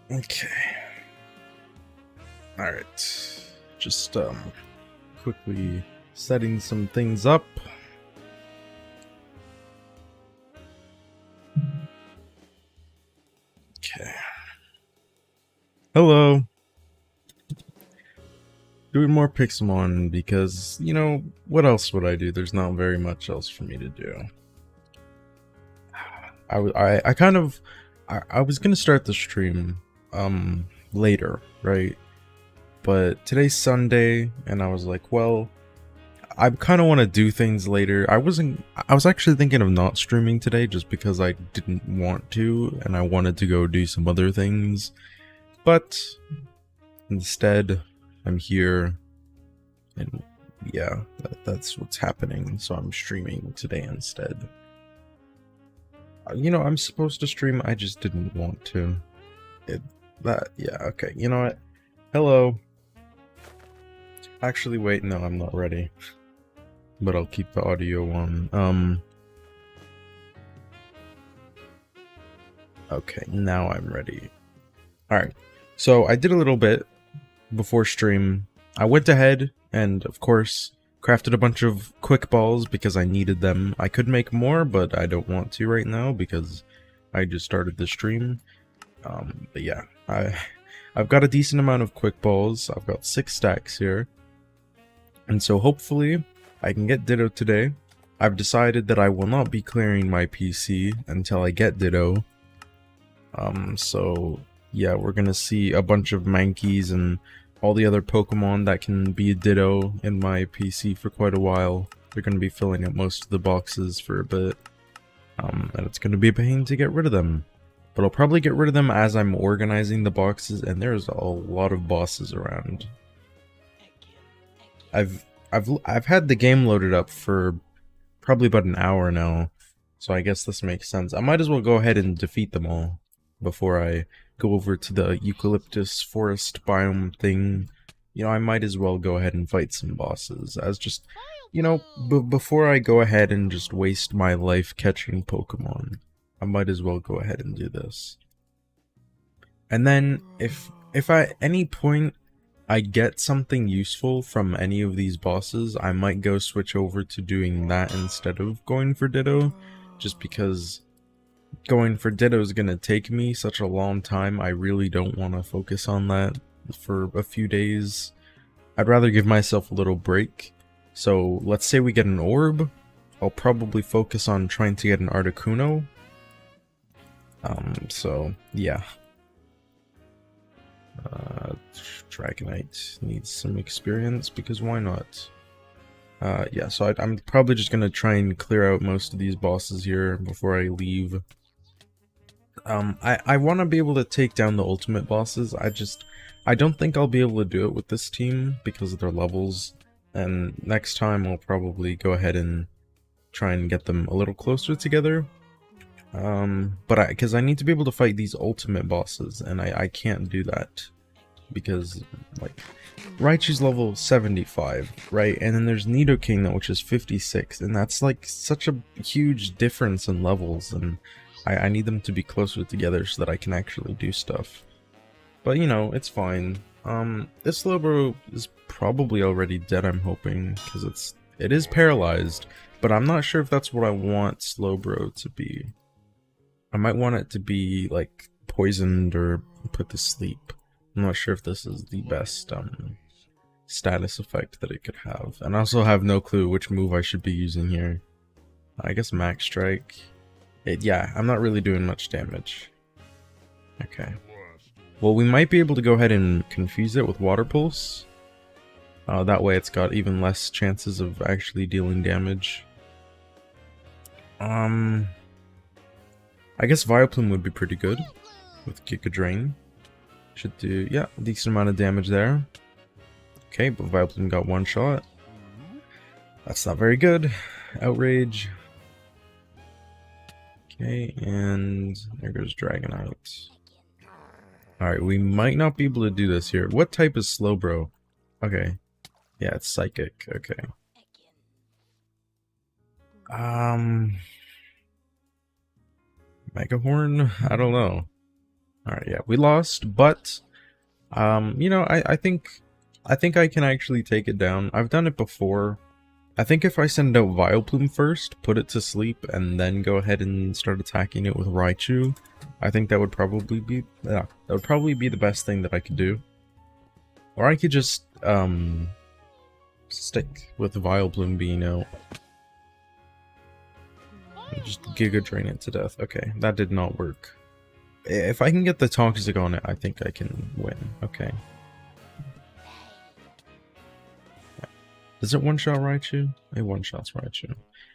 Okay. Alright. Just quickly setting some things up. Okay. Hello. Doing more Pixelmon because, you know, what else would I do? There's not very much else for me to do. I was gonna start the stream later, right? But today's Sunday and I was like, well, I kind of want to do things later. I was actually thinking of not streaming today just because I didn't want to and I wanted to go do some other things. But instead, I'm here and yeah, that's what's happening. So I'm streaming today instead. You know, I'm supposed to stream, I just didn't want to. Yeah, okay, you know what? Hello. Actually, wait, no, I'm not ready. But I'll keep the audio on. Okay, now I'm ready. Alright, so I did a little bit before stream. I went ahead and, of course, crafted a bunch of quick balls because I needed them. I could make more, but I don't want to right now because I just started the stream. But yeah, I've got a decent amount of quick balls. I've got 6 stacks here. And so hopefully I can get Ditto today. I've decided that I will not be clearing my PC until I get Ditto. So yeah, we're gonna see a bunch of Mankeys and all the other Pokemon that can be Ditto in my PC for quite a while. They're gonna be filling up most of the boxes for a bit. And it's gonna be a pain to get rid of them. But I'll probably get rid of them as I'm organizing the boxes, and there's a lot of bosses around. I've had the game loaded up for probably about an hour now, so I guess this makes sense. I might as well go ahead and defeat them all before I go over to the eucalyptus forest biome thing. You know, I might as well go ahead and fight some bosses as just, you know, before I go ahead and just waste my life catching Pokemon. I might as well go ahead and do this. And then if at any point I get something useful from any of these bosses, I might go switch over to doing that instead of going for Ditto, just because going for Ditto is going to take me such a long time. I really don't want to focus on that for a few days. I'd rather give myself a little break. So let's say we get an orb, I'll probably focus on trying to get an Articuno. So yeah. Dragonite needs some experience because why not? Yeah, so I'm probably just gonna try and clear out most of these bosses here before I leave. I want to be able to take down the ultimate bosses. I don't think I'll be able to do it with this team because of their levels. And next time I'll probably go ahead and try and get them a little closer together. But because I need to be able to fight these ultimate bosses, and I can't do that because, like, Raichu's level 75, right? And then there's Nidoking, which is 56, and that's like such a huge difference in levels, and I need them to be closer together so that I can actually do stuff. But you know, it's fine. This Slowbro is probably already dead, I'm hoping, because it is paralyzed, but I'm not sure if that's what I want Slowbro to be. I might want it to be like poisoned or put to sleep. I'm not sure if this is the best status effect that it could have. And I also have no clue which move I should be using here. I guess Max Strike. Yeah, I'm not really doing much damage. Okay. Well, we might be able to go ahead and confuse it with Water Pulse. That way it's got even less chances of actually dealing damage. I guess Vileplume would be pretty good with Giga Drain. Should do, yeah, a decent amount of damage there. Okay, but Vileplume got one shot. That's not very good. Outrage. Okay, and there goes Dragonite. Alright, we might not be able to do this here. What type is Slowbro? Okay. Yeah, it's Psychic. Okay. Megahorn? I don't know. Alright, yeah, we lost, but you know, I think I can actually take it down. I've done it before. I think if I send out Vileplume first, put it to sleep, and then go ahead and start attacking it with Raichu, I think that would probably be the best thing that I could do. Or I could just stick with Vileplume being out. Just Giga Drain it to death. Okay, that did not work. If I can get the Toxic on it, I think I can win. Okay. Does it one-shot Raichu? It one-shots Raichu.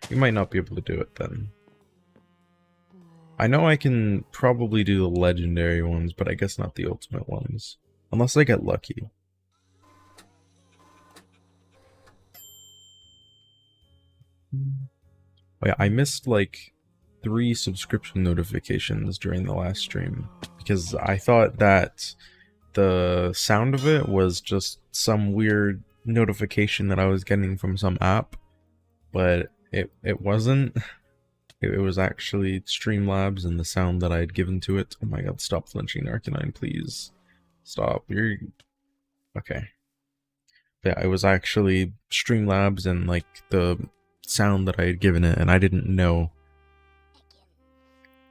You might not be able to do it then. I know I can probably do the legendary ones, but I guess not the ultimate ones. Unless I get lucky. Oh yeah, I missed like 3 subscription notifications during the last stream. Because I thought that the sound of it was just some weird notification that I was getting from some app, but it wasn't. It was actually Streamlabs and the sound that I had given to it. Oh my god, stop flinching, Arcanine, please. Stop. You're... Okay. Yeah, it was actually Streamlabs and like the sound that I had given it, and I didn't know.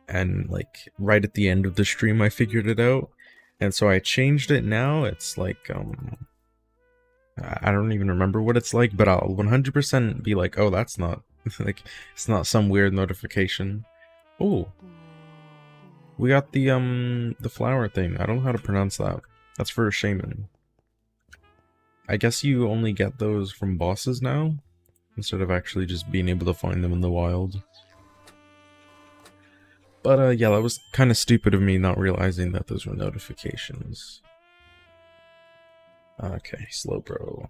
And like right at the end of the stream I figured it out. And so I changed it now. It's like I don't even remember what it's like, but I'll 100% be like, oh, that's not, like, it's not some weird notification. Oh, we got the flower thing. I don't know how to pronounce that. That's for a shaman. I guess you only get those from bosses now, instead of actually just being able to find them in the wild. But yeah, that was kind of stupid of me not realizing that those were notifications. Okay, Slowbro.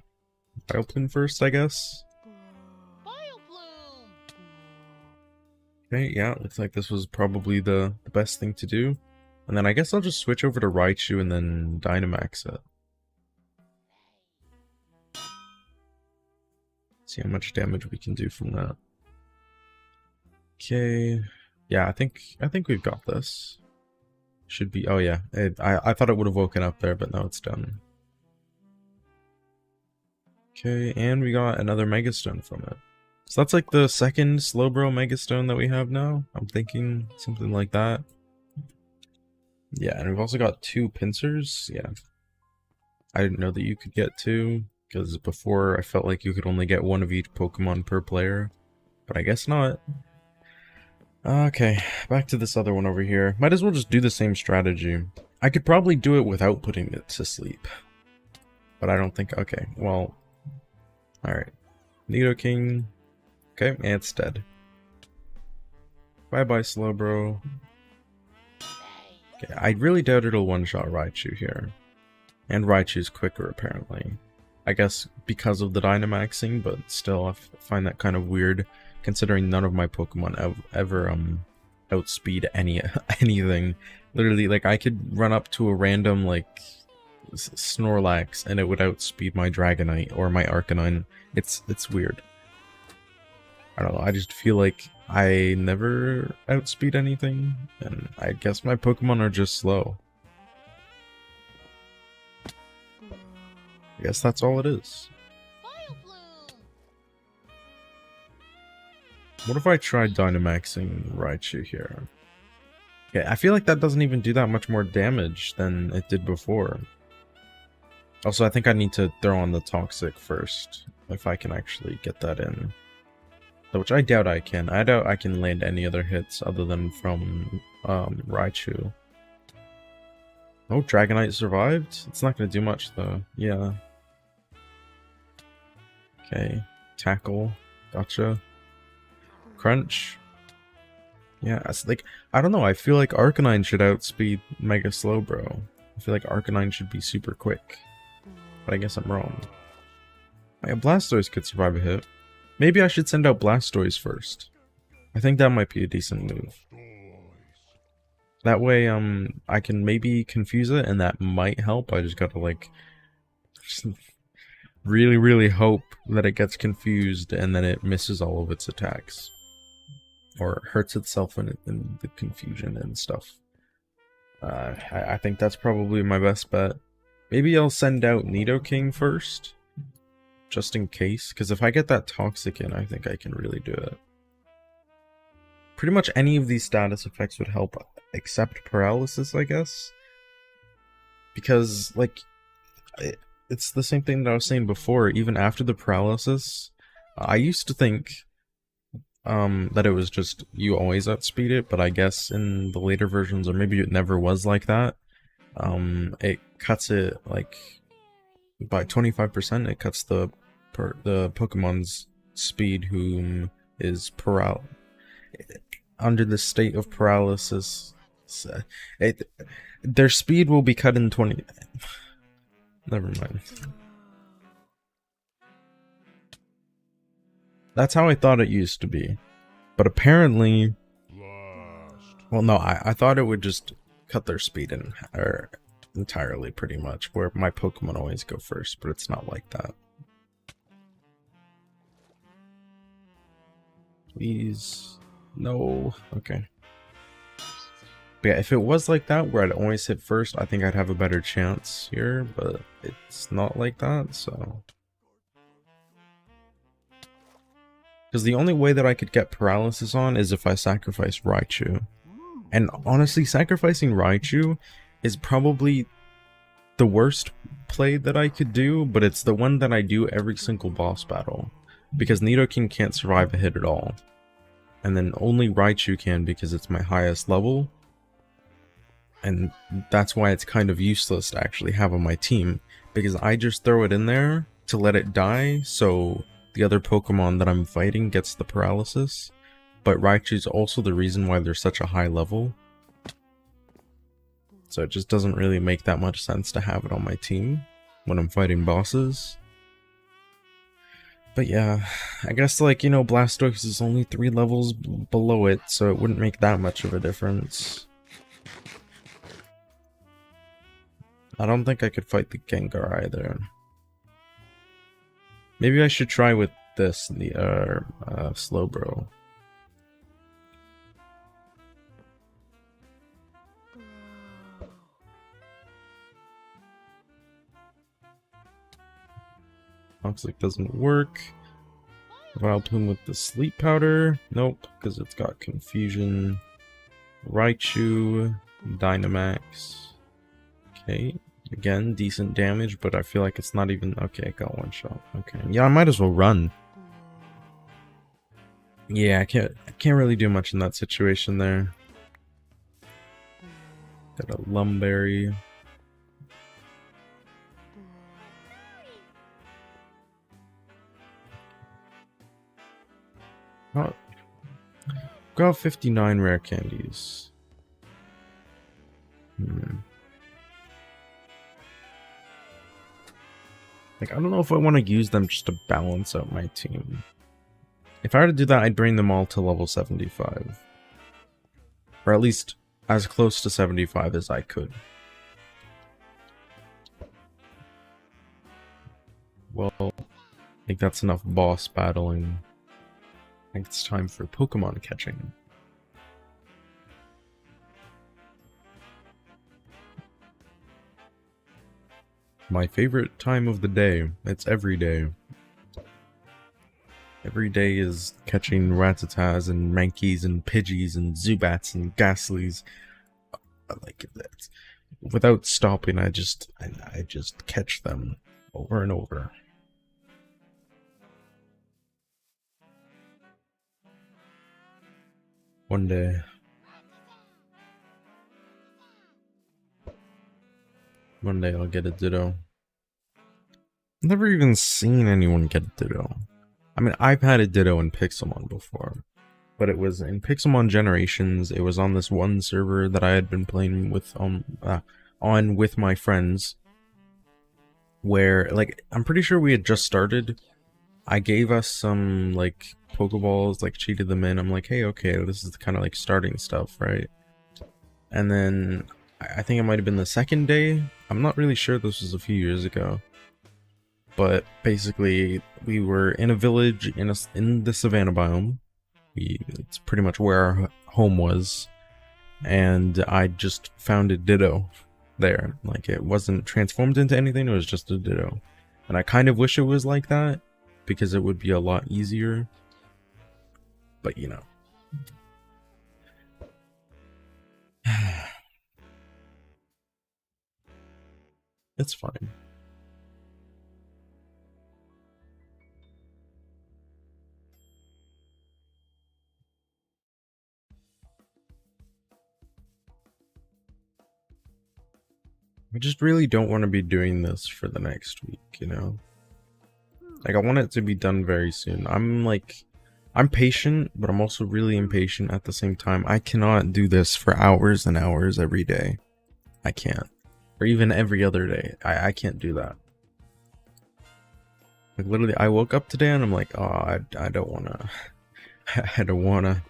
Vileplume first, I guess? Okay, yeah, looks like this was probably the best thing to do. And then I guess I'll just switch over to Raichu and then Dynamax it. See how much damage we can do from that. Okay. Yeah, I think we've got this. Should be... Oh yeah, I thought it would have woken up there, but now it's done. Okay, and we got another Megastone from it. So that's like the second Slowbro Megastone that we have now. I'm thinking something like that. Yeah, and we've also got 2 Pincers. Yeah. I didn't know that you could get 2, because before I felt like you could only get 1 of each Pokemon per player. But I guess not. Okay, back to this other one over here. Might as well just do the same strategy. I could probably do it without putting it to sleep. But I don't think... Okay, well... Alright. Nidoking. Okay, and it's dead. Bye-bye, Slowbro. Okay, I really doubt it'll one-shot Raichu here. And Raichu's quicker, apparently. I guess because of the Dynamaxing, but still, I find that kind of weird, considering none of my Pokemon ever outspeed anything. Literally, like, I could run up to a random, like... Snorlax and it would outspeed my Dragonite or my Arcanine. It's weird. I don't know, I just feel like I never outspeed anything, and I guess my Pokemon are just slow. I guess that's all it is. What if I tried Dynamaxing Raichu here? Okay, I feel like that doesn't even do that much more damage than it did before. Also, I think I need to throw on the Toxic first, if I can actually get that in. Which I doubt I can. I doubt I can land any other hits other than from Raichu. Oh, Dragonite survived? It's not going to do much, though. Yeah. Okay. Tackle. Gotcha. Crunch. Yeah, it's like, I don't know, I feel like Arcanine should outspeed Mega Slowbro. I feel like Arcanine should be super quick. But I guess I'm wrong. Yeah, Blastoise could survive a hit. Maybe I should send out Blastoise first. I think that might be a decent move. That way, I can maybe confuse it, and that might help. I just gotta, like, just really, really hope that it gets confused, and then it misses all of its attacks. Or hurts itself in the confusion and stuff. I think that's probably my best bet. Maybe I'll send out Nidoking first. Just in case, because if I get that Toxic in, I think I can really do it. Pretty much any of these status effects would help, except Paralysis, I guess. Because, like, it's the same thing that I was saying before, even after the Paralysis, I used to think that it was just you always outspeed it, but I guess in the later versions, or maybe it never was like that, it cuts it, like, by 25%, it cuts the Pokemon's speed whom is under the state of paralysis. Their speed will be cut in 20. Never mind. That's how I thought it used to be. But apparently... Well, no, I thought it would just cut their speed entirely, pretty much, where my Pokemon always go first, but it's not like that. Please. No. Okay. But yeah, if it was like that, where I'd always hit first, I think I'd have a better chance here, but it's not like that, so... Because the only way that I could get Paralysis on is if I sacrifice Raichu. And honestly, sacrificing Raichu is probably the worst play that I could do, but it's the one that I do every single boss battle. Because Nidoking can't survive a hit at all. And then only Raichu can because it's my highest level. And that's why it's kind of useless to actually have on my team. Because I just throw it in there to let it die, so the other Pokemon that I'm fighting gets the paralysis. But Raichu's also the reason why they're such a high level. So it just doesn't really make that much sense to have it on my team when I'm fighting bosses. But yeah, I guess, like, you know, Blastoise is only 3 levels below it, so it wouldn't make that much of a difference. I don't think I could fight the Gengar either. Maybe I should try with this, the Slowbro. Toxic doesn't work. Vileplume with the Sleep Powder. Nope, because it's got Confusion. Raichu. Dynamax. Okay. Again, decent damage, but I feel like it's not even... Okay, I got one shot. Okay. Yeah, I might as well run. Yeah, I can't really do much in that situation there. Got a Lumberry. Oh. Got 59 rare candies. Like, I don't know if I want to use them just to balance out my team. If I were to do that, I'd bring them all to level 75. Or at least as close to 75 as I could. Well, I think that's enough boss battling. I think it's time for Pokemon catching. My favorite time of the day. It's every day. Every day is catching Rattatas and Mankeys and Pidgeys and Zubats and Ghastlies. I like it. without stopping, I just catch them over and over. One day I'll get a Ditto. I've never even seen anyone get a Ditto. I mean, I've had a Ditto in Pixelmon before, but it was in Pixelmon Generations. It was on this one server that I had been playing with on with my friends, where, like, I'm pretty sure we had just started. I gave us some, like, Pokeballs, like, cheated them in. I'm like, hey, okay, this is kind of like starting stuff, right? And then I think it might have been the second day. I'm not really sure, this was a few years ago. But basically, we were in a village in the savannah biome. It's pretty much where our home was. And I just found a Ditto there. Like, it wasn't transformed into anything, it was just a Ditto. And I kind of wish it was like that, because it would be a lot easier. But, you know. It's fine. I just really don't want to be doing this for the next week, you know? Like, I want it to be done very soon. I'm patient, but I'm also really impatient at the same time. I cannot do this for hours and hours every day. I can't. Or even every other day. I can't do that. Like, literally, I woke up today and I'm like, oh, I don't wanna. I don't wanna.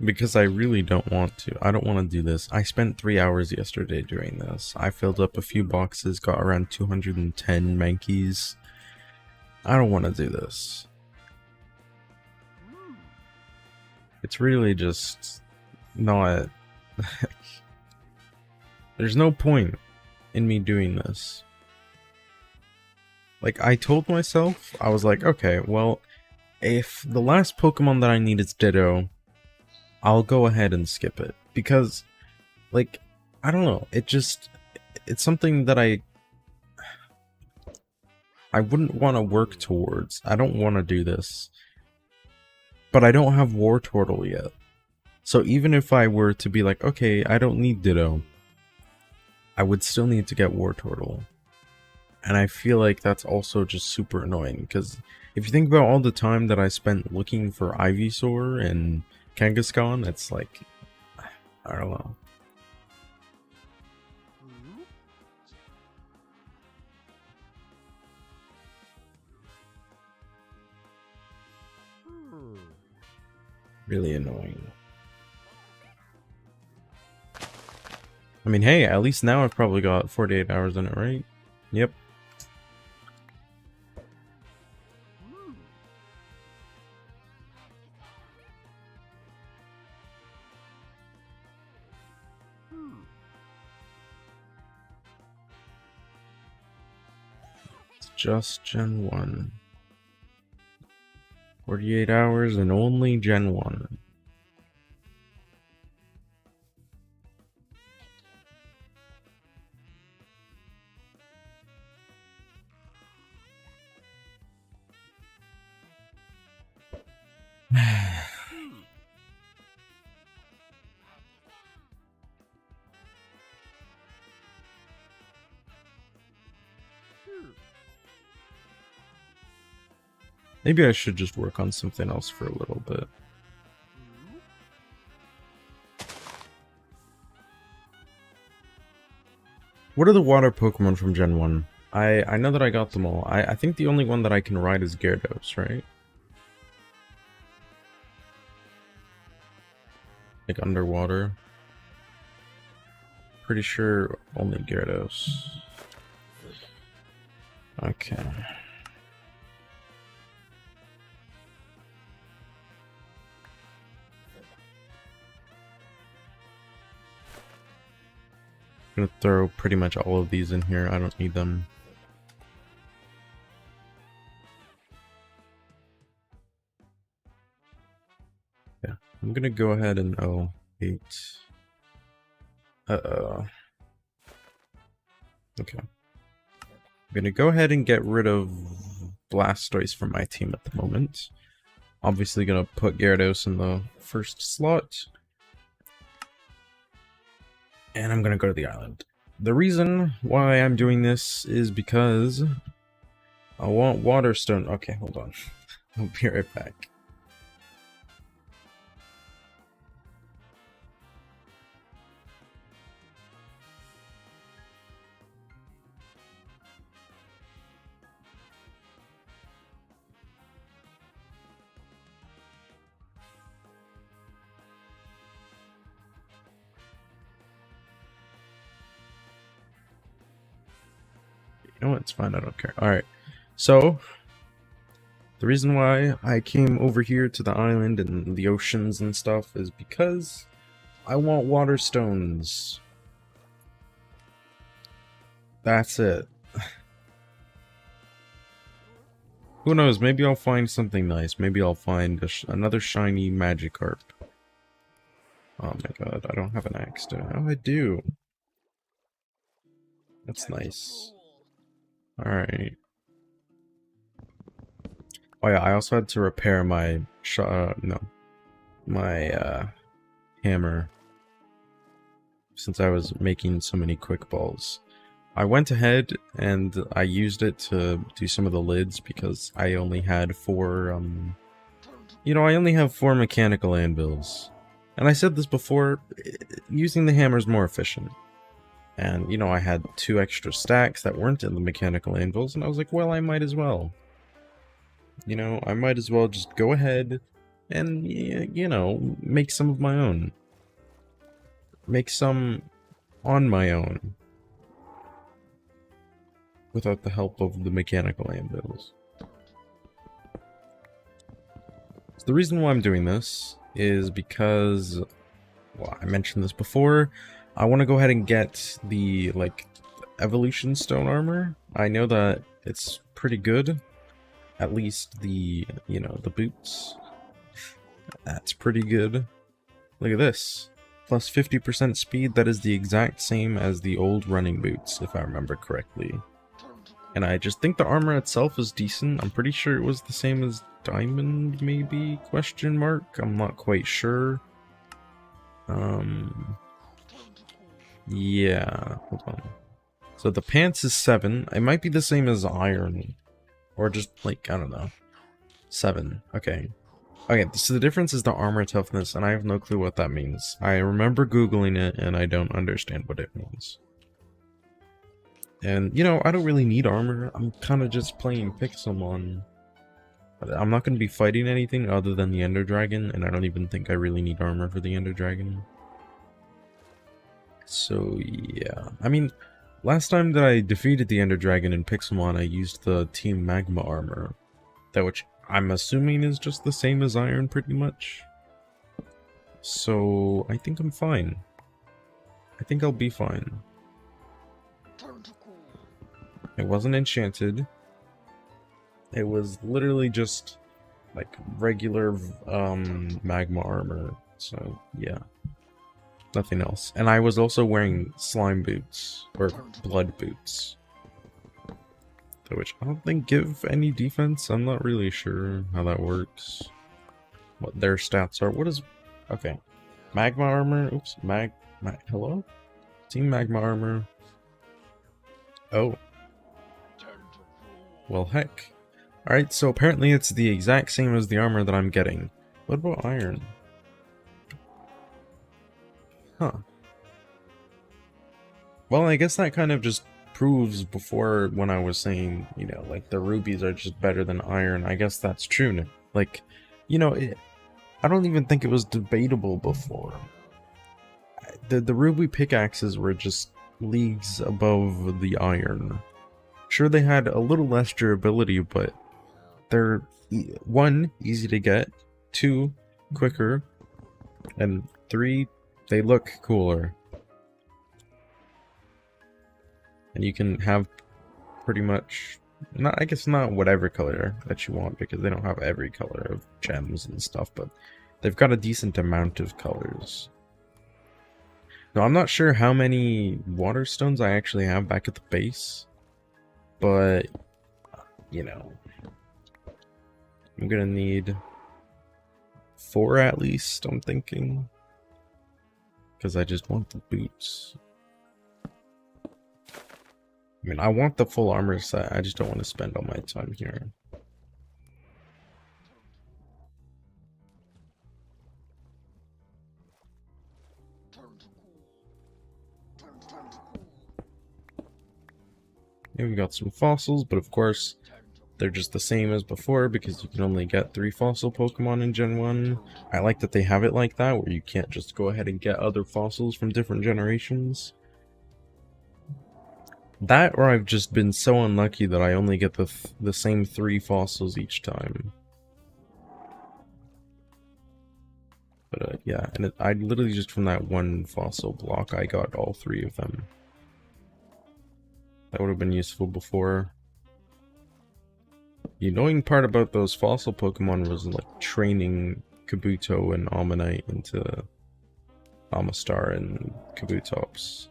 Because I really don't want to. I don't want to do this. I spent 3 hours yesterday doing this. I filled up a few boxes, got around 210 Mankeys. I don't want to do this. It's really just not... There's no point in me doing this. Like, I told myself, I was like, okay, well, if the last Pokemon that I need is Ditto, I'll go ahead and skip it. Because, like, I don't know, it's something that I wouldn't want to work towards. I don't want to do this. But I don't have War Turtle yet. So even if I were to be like, okay, I don't need Ditto, I would still need to get War Turtle. And I feel like that's also just super annoying, because if you think about all the time that I spent looking for Ivysaur and Kangaskhan, it's like, I don't know. Really annoying. I mean, hey, at least now I've probably got 48 hours in it, right? Yep. It's just Gen 1. 48 hours and only Gen 1. Maybe I should just work on something else for a little bit. What are the water Pokemon from Gen 1? I know that I got them all. I think the only one that I can ride is Gyarados, right? Like underwater. Pretty sure only Gyarados. Okay. I'm gonna throw pretty much all of these in here. I don't need them. Yeah, I'm gonna go ahead and 8. Okay. I'm gonna go ahead and get rid of Blastoise from my team at the moment. Obviously gonna put Gyarados in the first slot. And I'm gonna go to the island. The reason why I'm doing this is because I want Waterstone. Okay, hold on. I'll be right back. You know what? It's fine. I don't care. Alright. So, the reason why I came over here to the island and the oceans and stuff is because I want water stones. That's it. Who knows? Maybe I'll find something nice. Maybe I'll find another shiny Magikarp. Oh my god, I don't have an axe. Oh, I do. That's nice. Alright. Oh yeah, I also had to repair my hammer, since I was making so many quick balls. I went ahead and I used it to do some of the lids because I only had four I only have 4 mechanical anvils. And I said this before, using the hammer is more efficient. And, you know, I had 2 extra stacks that weren't in the mechanical anvils, and I was like, well, I might as well. You know, I might as well just go ahead and, you know, make some of my own. Make some on my own. Without the help of the mechanical anvils. So the reason why I'm doing this is because, well, I mentioned this before, I want to go ahead and get the, like, evolution stone armor. I know that it's pretty good. At least the, you know, the boots. That's pretty good. Look at this. Plus 50% speed, that is the exact same as the old running boots, if I remember correctly. And I just think the armor itself is decent. I'm pretty sure it was the same as Diamond, maybe? Question mark? I'm not quite sure. Yeah, hold on. So the pants is 7. It might be the same as Iron. Or just, like, I don't know. 7. Okay. Okay, so the difference is the armor toughness, and I have no clue what that means. I remember Googling it, and I don't understand what it means. And, you know, I don't really need armor. I'm kind of just playing Pixelmon. I'm not going to be fighting anything other than the Ender Dragon, and I don't even think I really need armor for the Ender Dragon. So, yeah. I mean, last time that I defeated the Ender Dragon in Pixelmon, I used the Team Magma armor. That which I'm assuming is just the same as Iron, pretty much. So, I think I'm fine. I think I'll be fine. It wasn't enchanted. It was literally just, like, regular, magma armor. So, yeah. Nothing else. And I was also wearing slime boots, or blood boots. Which I don't think give any defense. I'm not really sure how that works. What their stats are. What is... Okay. Magma armor. Oops. Hello? Team Magma armor. Oh. Well, heck. Alright, so apparently it's the exact same as the armor that I'm getting. What about Iron? Huh. Well, I guess that kind of just proves before when I was saying, you know, like the rubies are just better than Iron. I guess that's true now. Like, you know, I don't even think it was debatable before. The ruby pickaxes were just leagues above the Iron. Sure, they had a little less durability, but they're 1, easy to get, 2, quicker, and 3, they look cooler. And you can have pretty much, I guess not whatever color that you want, because they don't have every color of gems and stuff, but they've got a decent amount of colors. Now, I'm not sure how many water stones I actually have back at the base, but, you know, I'm gonna need 4 at least, I'm thinking, because I just want the boots. I mean, I want the full armor set, I just don't want to spend all my time here. Yeah, we got some fossils, but of course, they're just the same as before because you can only get 3 fossil Pokemon in Gen 1. I like that they have it like that, where you can't just go ahead and get other fossils from different generations. That, or I've just been so unlucky that I only get the same 3 fossils each time. But yeah, and I literally just from that one fossil block, I got all 3 of them. That would have been useful before. The annoying part about those fossil Pokemon was like training Kabuto and Ammonite into Amistar and Kabutops.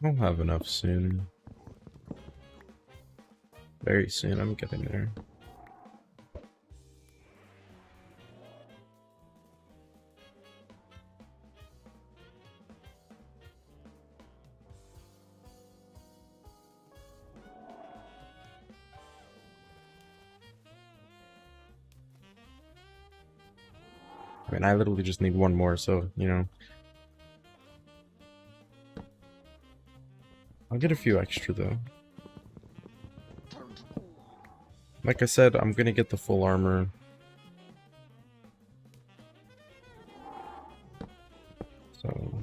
I'll have enough soon. Very soon, I'm getting there. I mean, I literally just need 1 more, so, you know. I'll get a few extra, though. Like I said, I'm gonna get the full armor. So,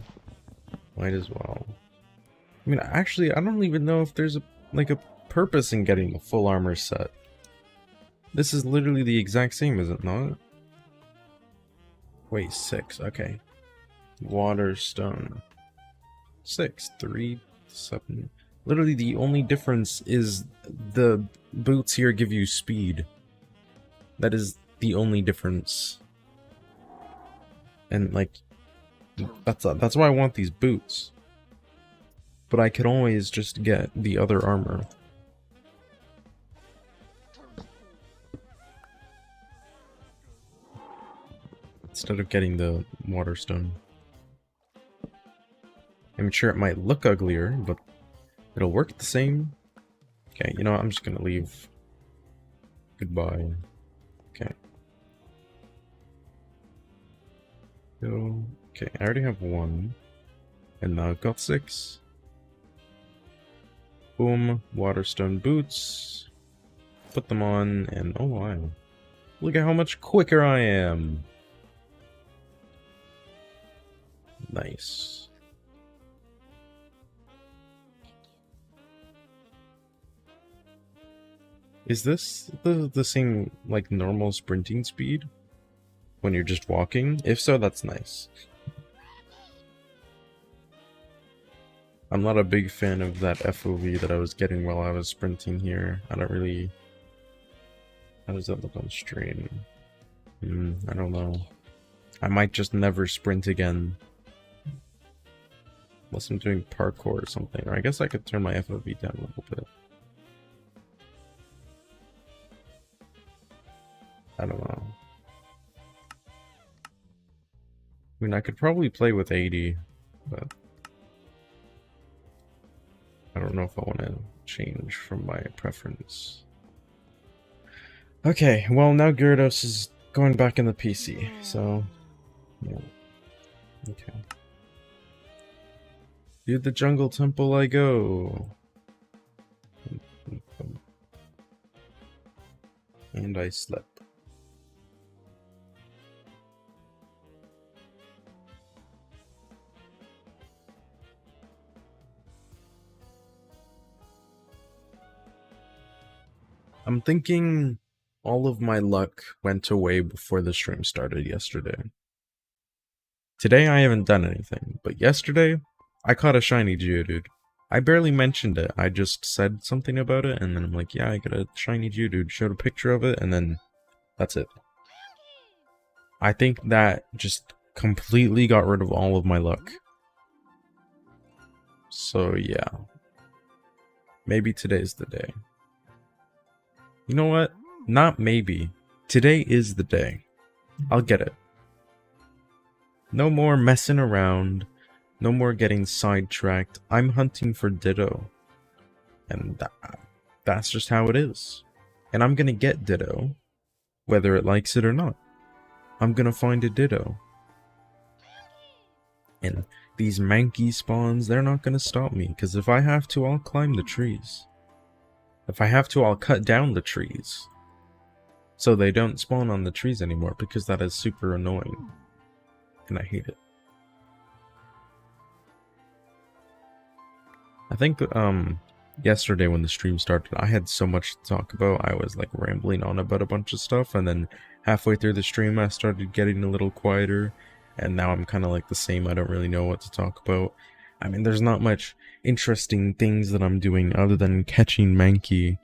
might as well. I mean, actually, I don't even know if there's like a purpose in getting the full armor set. This is literally the exact same, is it not? Wait, 6, okay. Water stone. 6, 3, 7. Literally the only difference is the boots here give you speed. That is the only difference. And like, that's why I want these boots. But I could always just get the other armor. Instead of getting the water stone. I'm sure it might look uglier, but it'll work the same. Okay, you know what? I'm just gonna leave. Goodbye. Okay. Go. Okay, I already have 1. And now I've got 6. Boom. Waterstone boots. Put them on, and oh wow. Look at how much quicker I am. Nice. Is this the same, like, normal sprinting speed? When you're just walking? If so, that's nice. I'm not a big fan of that FOV that I was getting while I was sprinting here. I don't really... How does that look on stream? I don't know. I might just never sprint again. Unless I'm doing parkour or something. Or I guess I could turn my FOV down a little bit. I don't know. I mean, I could probably play with 80, but I don't know if I want to change from my preference. Okay, well now Gyarados is going back in the PC, so yeah. Okay. To the jungle temple I go. And I slept. I'm thinking all of my luck went away before the stream started yesterday. Today I haven't done anything, but yesterday I caught a shiny Geodude. I barely mentioned it, I just said something about it, and then I'm like, yeah, I got a shiny Geodude, showed a picture of it, and then that's it. I think that just completely got rid of all of my luck. So yeah. Maybe today's the day. You know what? Not maybe. Today is the day. I'll get it. No more messing around. No more getting sidetracked. I'm hunting for Ditto. And that's just how it is. And I'm gonna get Ditto, whether it likes it or not. I'm gonna find a Ditto. And these Mankey spawns, they're not gonna stop me, because if I have to, I'll climb the trees. If I have to, I'll cut down the trees. So they don't spawn on the trees anymore, because that is super annoying. And I hate it. I think yesterday when the stream started, I had so much to talk about. I was like rambling on about a bunch of stuff, and then halfway through the stream I started getting a little quieter, and now I'm kind of like the same. I don't really know what to talk about. I mean, there's not much interesting things that I'm doing other than catching Mankey,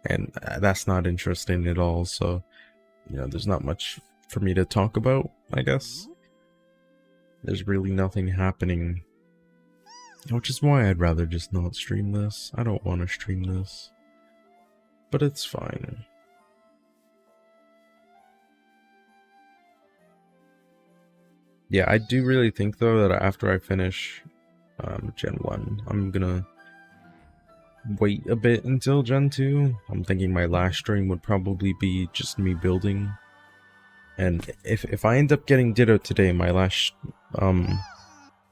and that's not interesting at all, so, you know, there's not much for me to talk about, I guess. There's really nothing happening, which is why I'd rather just not stream this. I don't want to stream this, but it's fine. Yeah, I do really think, though, that after I finish Gen 1, I'm gonna wait a bit until Gen 2. I'm thinking my last stream would probably be just me building. And if I end up getting Ditto today, my last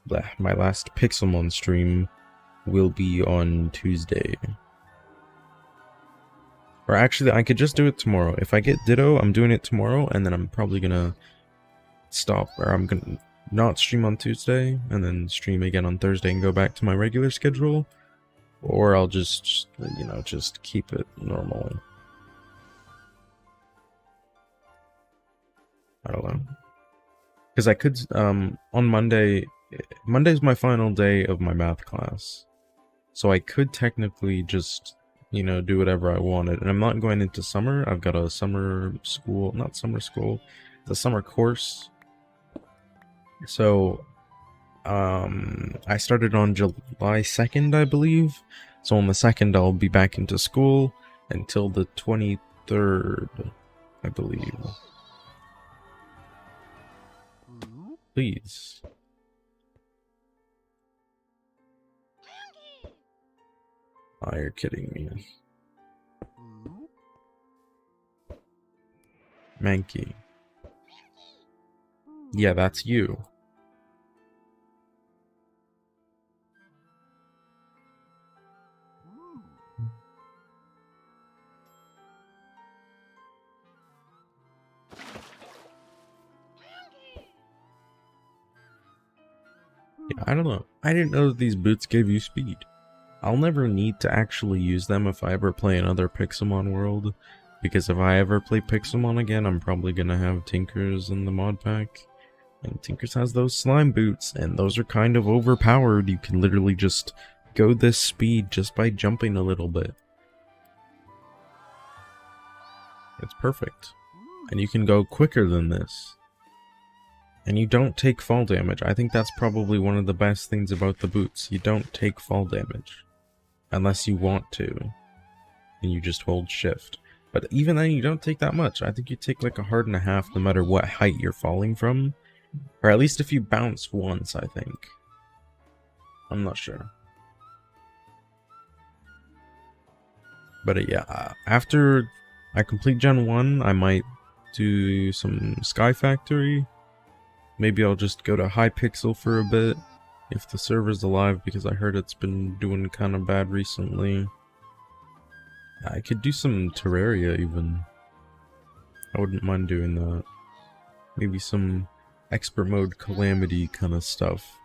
Pixelmon stream will be on Tuesday. Or actually, I could just do it tomorrow. If I get Ditto, I'm doing it tomorrow, and then I'm probably gonna stop, or I'm gonna not stream on Tuesday, and then stream again on Thursday and go back to my regular schedule. Or I'll just, you know, just keep it normally. I don't know. Because I could, on Monday's my final day of my math class. So I could technically just, you know, do whatever I wanted. And I'm not going into summer. I've got a summer school, not summer school, it's a summer course. So, I started on July 2nd, I believe. So on the 2nd, I'll be back into school until the 23rd, I believe. Please. Oh, you're kidding me. Mankey. Yeah, that's you. Yeah, I don't know. I didn't know that these boots gave you speed. I'll never need to actually use them if I ever play another Pixelmon world, because if I ever play Pixelmon again, I'm probably gonna have Tinkers in the mod pack. And Tinkers has those slime boots, and those are kind of overpowered. You can literally just go this speed just by jumping a little bit. It's perfect. And you can go quicker than this. And you don't take fall damage. I think that's probably one of the best things about the boots. You don't take fall damage. Unless you want to. And you just hold shift. But even then, you don't take that much. I think you take like a heart and a half no matter what height you're falling from. Or at least if you bounce once, I think. I'm not sure. But yeah, after I complete Gen 1, I might do some Sky Factory. maybe I'll just go to Hypixel for a bit if the server's alive, because I heard it's been doing kind of bad recently. I could do some Terraria even. I wouldn't mind doing that. Maybe some expert mode Calamity kind of stuff.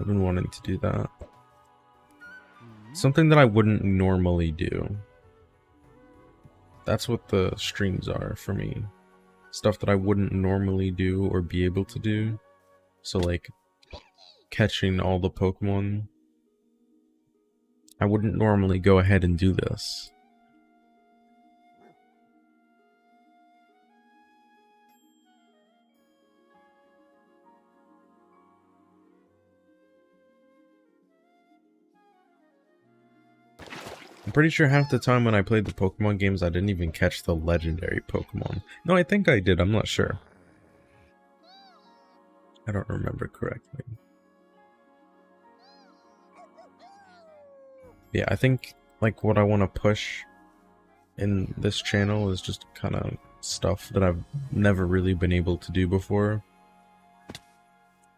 I've been wanting to do that. Something that I wouldn't normally do. That's what the streams are for me. Stuff that I wouldn't normally do or be able to do. So like catching all the Pokemon. I wouldn't normally go ahead and do this. I'm pretty sure half the time when I played the Pokemon games, I didn't even catch the legendary Pokemon. No, I think I did. I'm not sure. I don't remember correctly. Yeah, I think like what I want to push in this channel is just kind of stuff that I've never really been able to do before.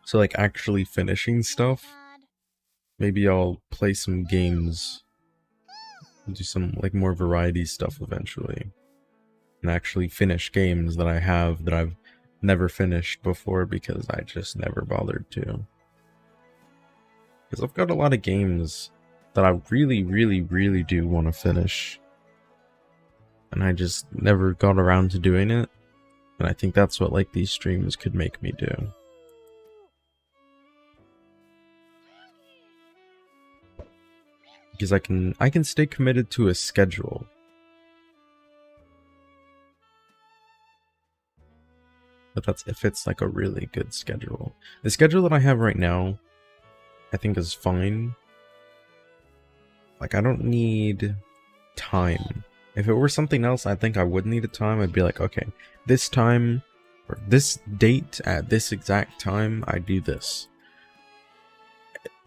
So like actually finishing stuff. Maybe I'll play some games. Do some like more variety stuff eventually, and actually finish games that I have that I've never finished before because I just never bothered to. Because I've got a lot of games that I really do want to finish, and I just never got around to doing it. And I think that's what like these streams could make me do. Because I can stay committed to a schedule. But that's if it's like a really good schedule. The schedule that I have right now, I think is fine. Like I don't need time. If it were something else, I think I would need a time. I'd be like, okay, this time or this date at this exact time, I do this.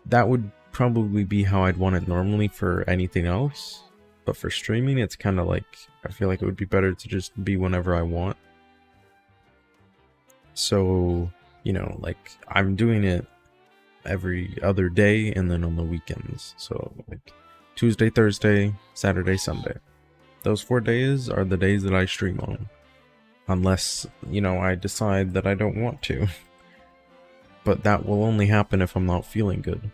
That would probably be how I'd want it normally for anything else, but for streaming it's kind of like I feel like it would be better to just be whenever I want. So, you know, like I'm doing it every other day and then on the weekends. So like Tuesday, Thursday, Saturday, Sunday. Those 4 days are the days that I stream on. Unless, you know, I decide that I don't want to. But that will only happen if I'm not feeling good.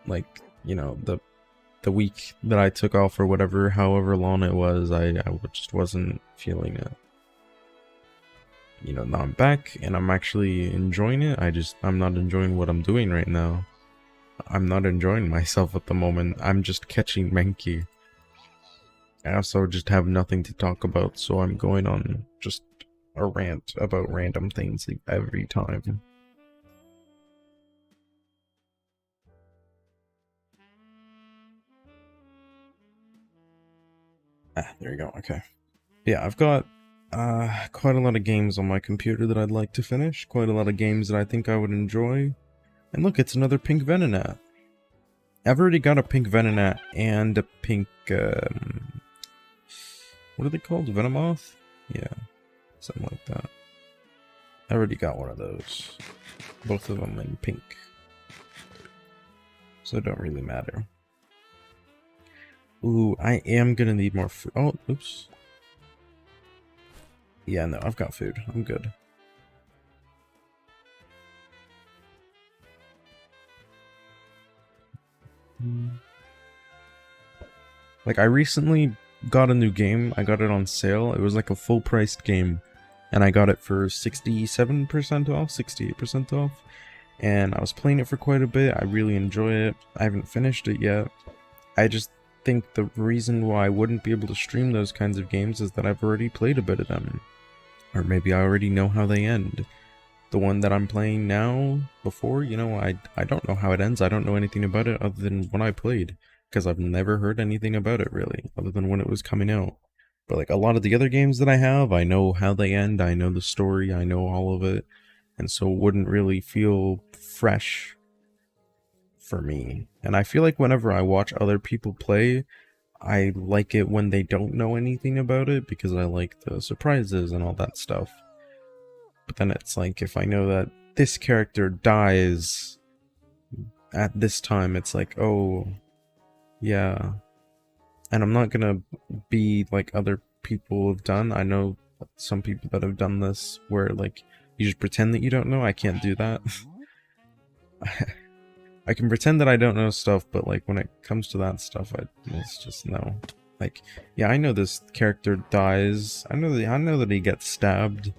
Like, you know, the week that I took off or whatever, however long it was, I just wasn't feeling it. You know, now I'm back and I'm actually enjoying it. I'm not enjoying what I'm doing right now. I'm not enjoying myself at the moment. I'm just catching Mankey. I also just have nothing to talk about, so I'm going on just a rant about random things every time. There you go. Okay. Yeah, I've got quite a lot of games on my computer that I'd like to finish. Quite a lot of games that I think I would enjoy. And look, it's another pink Venonat. I've already got a pink Venonat and a pink, what are they called? Venomoth? Yeah, something like that. I already got one of those. Both of them in pink. So it don't really matter. Ooh, I am gonna need more food. Oh, oops. Yeah, no, I've got food. I'm good. Like, I recently got a new game. I got it on sale. It was like a full-priced game. And I got it for 67% off, 68% off. And I was playing it for quite a bit. I really enjoy it. I haven't finished it yet. I just think the reason why I wouldn't be able to stream those kinds of games is that I've already played a bit of them. Or maybe I already know how they end. The one that I'm playing now, before, you know, I don't know how it ends. I don't know anything about it other than when I played. Because I've never heard anything about it, really, other than when it was coming out. But like a lot of the other games that I have, I know how they end, I know the story, I know all of it. And so it wouldn't really feel fresh for me. And I feel like whenever I watch other people play, I like it when they don't know anything about it, because I like the surprises and all that stuff. But then it's like, if I know that this character dies at this time, it's like, oh, yeah. And I'm not gonna be like other people have done. I know some people that have done this where like you just pretend that you don't know. I can't do that. I can pretend that I don't know stuff, but like when it comes to that stuff, it's just no. Like, yeah, I know this character dies. I know that he gets stabbed.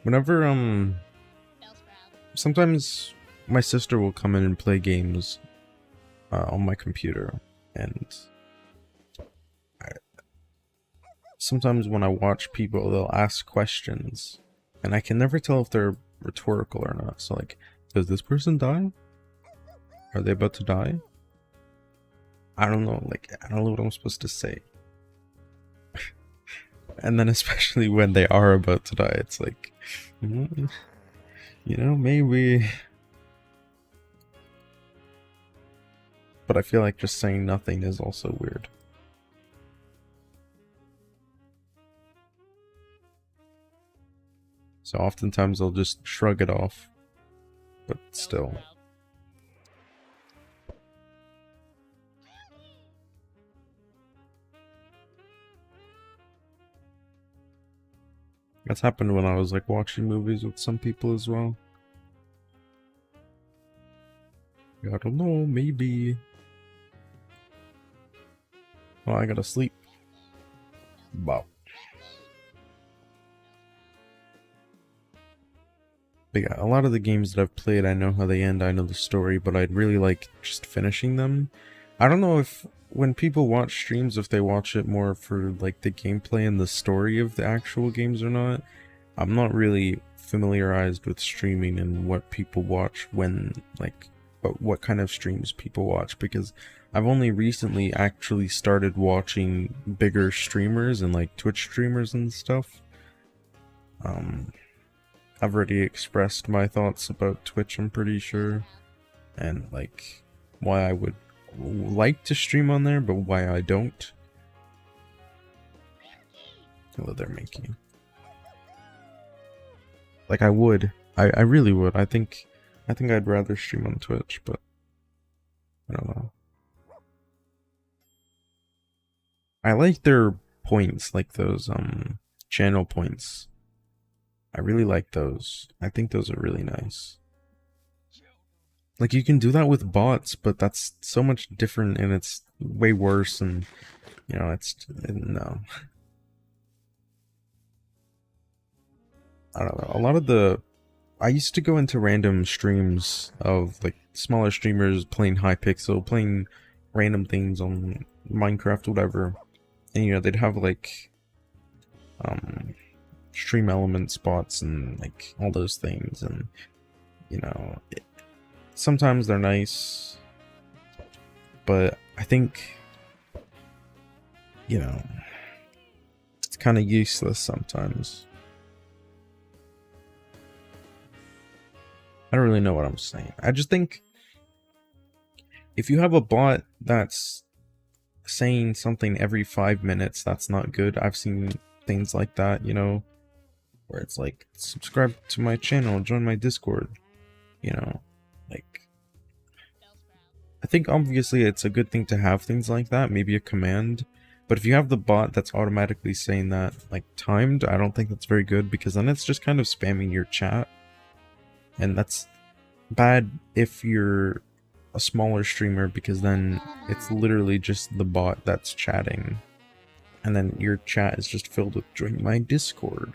Whenever sometimes my sister will come in and play games on my computer, and sometimes when I watch people, they'll ask questions, and I can never tell if they're rhetorical or not. So like, does this person die? Are they about to die? I don't know, like, I don't know what I'm supposed to say. And then especially when they are about to die, it's like, you know, maybe. But I feel like just saying nothing is also weird. So oftentimes I'll just shrug it off, but still. That's happened when I was like watching movies with some people as well. I don't know, maybe. Well, I gotta sleep. Wow. But yeah, a lot of the games that I've played, I know how they end, I know the story, but I'd really like just finishing them. I don't know if when people watch streams, if they watch it more for like the gameplay and the story of the actual games or not. I'm not really familiarized with streaming and what people watch when, like, what kind of streams people watch, because I've only recently actually started watching bigger streamers and like Twitch streamers and stuff. I've already expressed my thoughts about Twitch, I'm pretty sure, and like why I would like to stream on there, but why I don't. Hello there, Mickey. Like I would, I really would. I think I'd rather stream on Twitch, but I don't know. I like their points, like those channel points. I really like those. I think those are really nice. Like you can do that with bots, but that's so much different and it's way worse, and you know, it's no. I don't know. A lot of the I used to go into random streams of like smaller streamers playing Hypixel, playing random things on Minecraft, whatever. And you know, they'd have like stream element spots and like all those things, and you know, sometimes they're nice, but I think, you know, it's kind of useless sometimes. I don't really know what I'm saying. I just think if you have a bot that's saying something every 5 minutes, that's not good. I've seen things like that, you know, where it's like, subscribe to my channel, join my Discord, you know, like, I think obviously it's a good thing to have things like that, maybe a command, but if you have the bot that's automatically saying that, like, timed, I don't think that's very good, because then it's just kind of spamming your chat. And that's bad if you're a smaller streamer, because then it's literally just the bot that's chatting. And then your chat is just filled with join my Discord.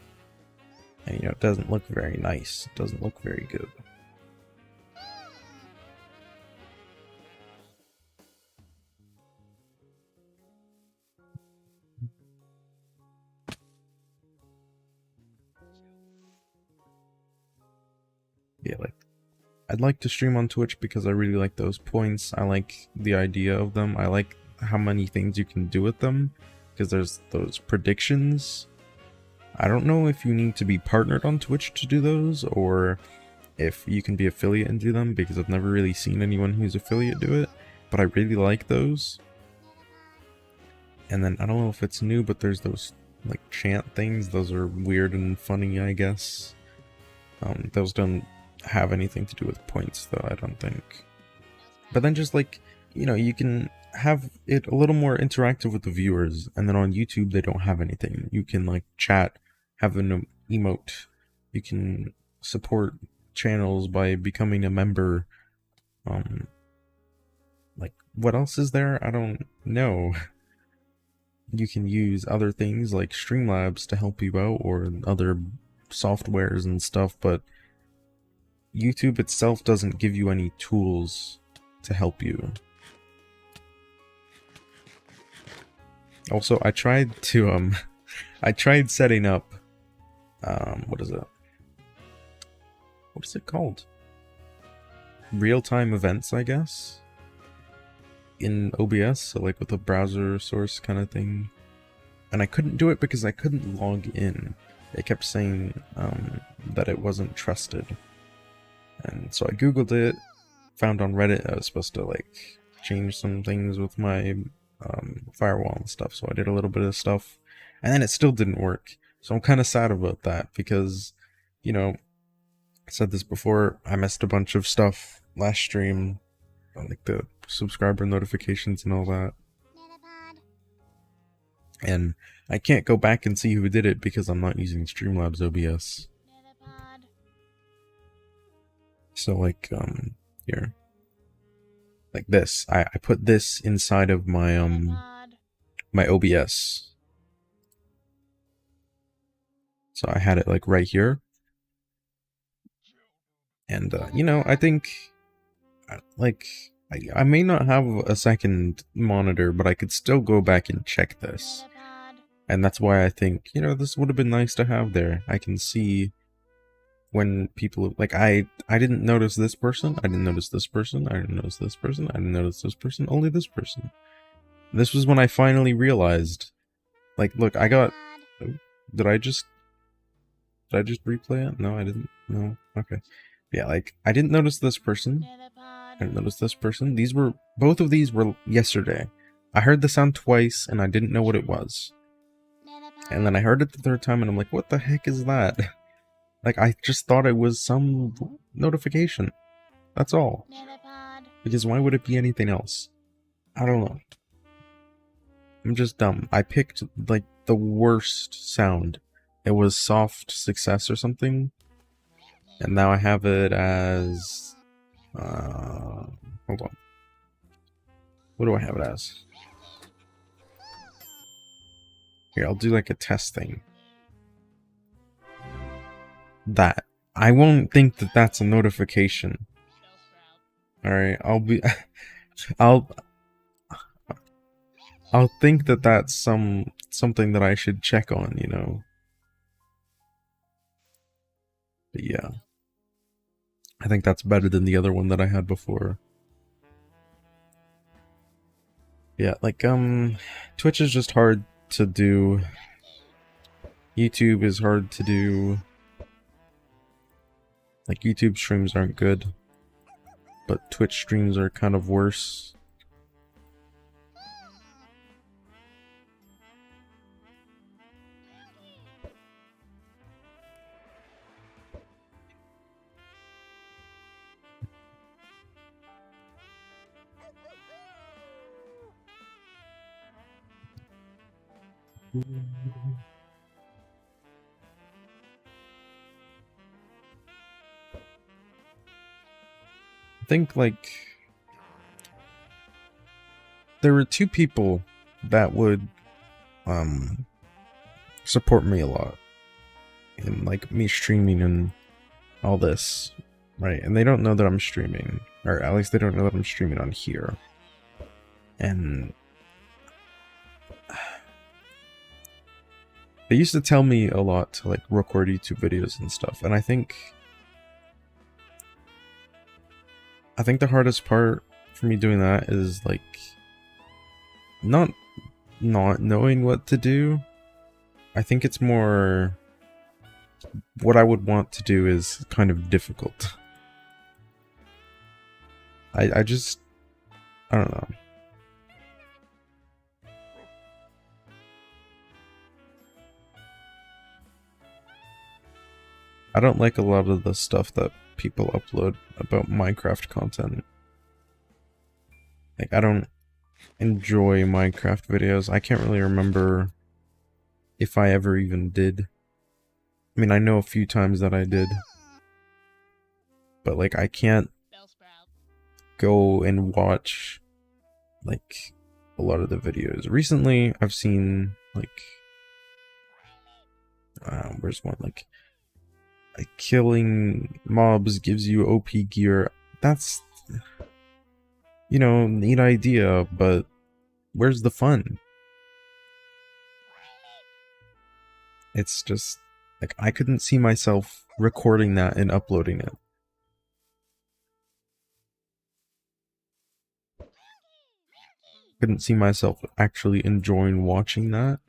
And you know, it doesn't look very nice. It doesn't look very good. Yeah, like, I'd like to stream on Twitch because I really like those points. I like the idea of them. I like how many things you can do with them, because there's those predictions. I don't know if you need to be partnered on Twitch to do those, or if you can be affiliate and do them, because I've never really seen anyone who's affiliate do it, but I really like those. And then I don't know if it's new, but there's those like chant things. Those are weird and funny, I guess. Those don't have anything to do with points though, I don't think. But then just like, you know, you can have it a little more interactive with the viewers, and then on YouTube they don't have anything. You can like chat, have an emote, you can support channels by becoming a member. Like what else is there? I don't know. You can use other things like Streamlabs to help you out, or other softwares and stuff, but YouTube itself doesn't give you any tools to help you. Also, I tried to I tried setting up what is it? What is it called? Real-time events, I guess, in OBS, so like with a browser source kind of thing. And I couldn't do it because I couldn't log in. It kept saying that it wasn't trusted. And so I googled it, found on Reddit I was supposed to like change some things with my firewall and stuff, so I did a little bit of stuff, and then it still didn't work. So I'm kind of sad about that, because, you know, I said this before, I missed a bunch of stuff last stream, like the subscriber notifications and all that. And I can't go back and see who did it because I'm not using Streamlabs OBS. So like, here. Like this. I put this inside of my, my OBS. So I had it like right here. And, you know, I think, like, I may not have a second monitor, but I could still go back and check this. And that's why I think, you know, this would have been nice to have there. I can see when people, like, I didn't notice this person, I didn't notice this person, I didn't notice this person, I didn't notice this person, only this person. This was when I finally realized, like, look, I got, did I just replay it? No, I didn't, no, okay. Yeah, like, I didn't notice this person, I didn't notice this person, these were, both of these were yesterday. I heard the sound twice, and I didn't know what it was. And then I heard it the third time, and I'm like, what the heck is that? Like, I just thought it was some notification. That's all. Because why would it be anything else? I don't know. I'm just dumb. I picked, like, the worst sound. It was soft success or something. And now I have it as... hold on. What do I have it as? Here, I'll do like a test thing. That. I won't think that that's a notification. Alright, I'll think that that's something that I should check on, you know. But yeah. I think that's better than the other one that I had before. Yeah, like, Twitch is just hard to do. YouTube is hard to do. Like, YouTube streams aren't good, but Twitch streams are kind of worse. I think, like, there were two people that would support me a lot in, like, me streaming and all this, right? And they don't know that I'm streaming, or at least they don't know that I'm streaming on here. And they used to tell me a lot to, like, record YouTube videos and stuff, and I think the hardest part for me doing that is, like, not knowing what to do. I think it's more what I would want to do is kind of difficult. I just, I don't know. I don't like a lot of the stuff that people upload about Minecraft content. Like, I don't enjoy Minecraft videos. I can't really remember if I ever even did. I mean, I know a few times that I did. But, like, I can't go and watch, like, a lot of the videos. Recently, I've seen, like, where's one? Like, killing mobs gives you OP gear. That's, you know, neat idea, but where's the fun? It's just, like, I couldn't see myself recording that and uploading it. Couldn't see myself actually enjoying watching that.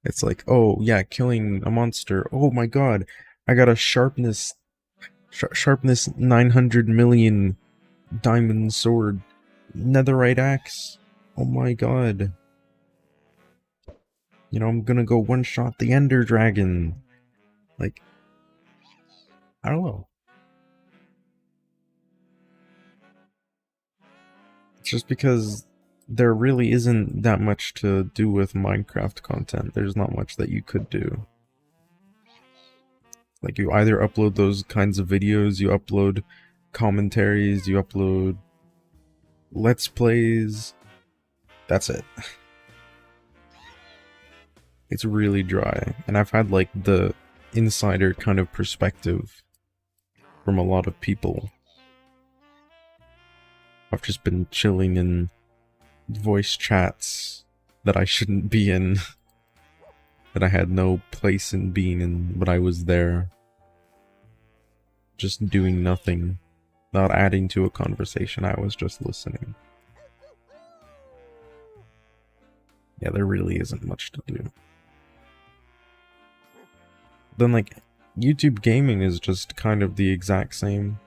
It's like, oh yeah, killing a monster. Oh my god, I got a sharpness 900 million diamond sword, netherite axe. Oh my god. You know, I'm gonna go one-shot the ender dragon. Like, I don't know. It's just because there really isn't that much to do with Minecraft content. There's not much that you could do. Like, you either upload those kinds of videos, you upload commentaries, you upload let's plays. That's it. It's really dry. And I've had, like, the insider kind of perspective from a lot of people. I've just been chilling in voice chats that I shouldn't be in. That I had no place in being in, but I was there. Just doing nothing. Not adding to a conversation, I was just listening. Yeah, there really isn't much to do. Then, like, YouTube gaming is just kind of the exact same.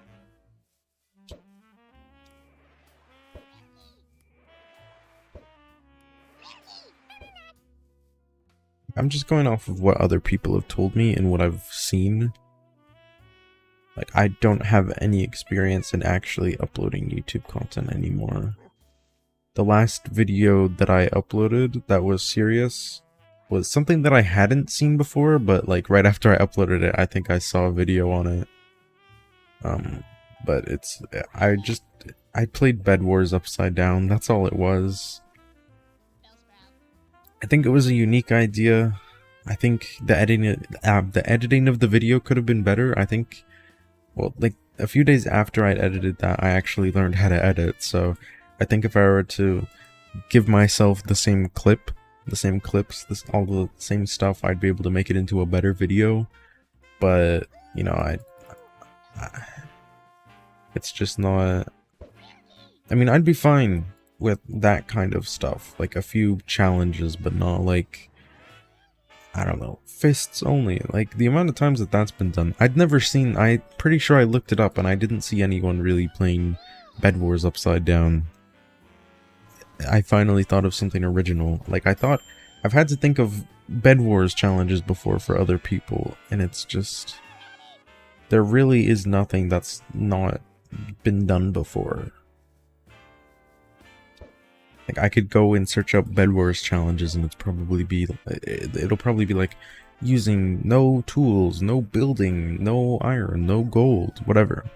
I'm just going off of what other people have told me and what I've seen. Like, I don't have any experience in actually uploading YouTube content anymore. The last video that I uploaded that was serious was something that I hadn't seen before, but like right after I uploaded it, I think I saw a video on it. But it's, I played Bed Wars Upside Down, that's all it was. I think it was a unique idea. I think the editing of the video could have been better. I think, well, like a few days after I'd edited that, I actually learned how to edit. So I think if I were to give myself the same clip, the same clips, all the same stuff, I'd be able to make it into a better video. But you know, it's just not. I mean, I'd be fine with that kind of stuff, like a few challenges, but not like, I don't know, fists only. Like, the amount of times that that's been done, I'd never seen, I'm pretty sure I looked it up and I didn't see anyone really playing Bed Wars Upside Down. I finally thought of something original. Like, I've had to think of Bed Wars challenges before for other people, and it's just, there really is nothing that's not been done before. Like, I could go and search up Bed Wars challenges and it'll probably be like using no tools, no building, no iron, no gold, whatever.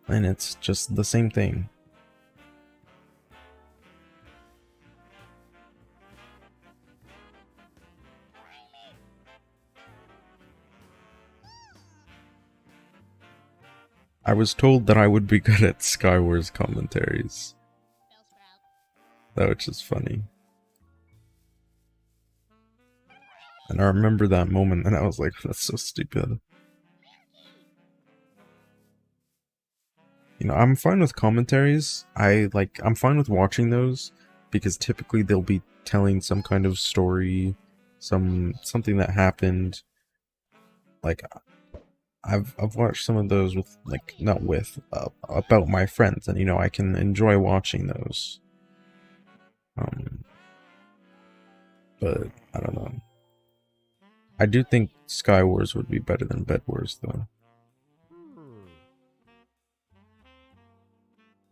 And it's just the same thing. I was told that I would be good at Skywars commentaries. Which is funny. And I remember that moment and I was like, that's so stupid. You know, I'm fine with commentaries. I'm fine with watching those because typically they'll be telling some kind of story, something that happened. Like, I've watched some of those with, like, not with, about my friends, and, you know, I can enjoy watching those. But, I don't know. I do think Sky Wars would be better than Bed Wars, though.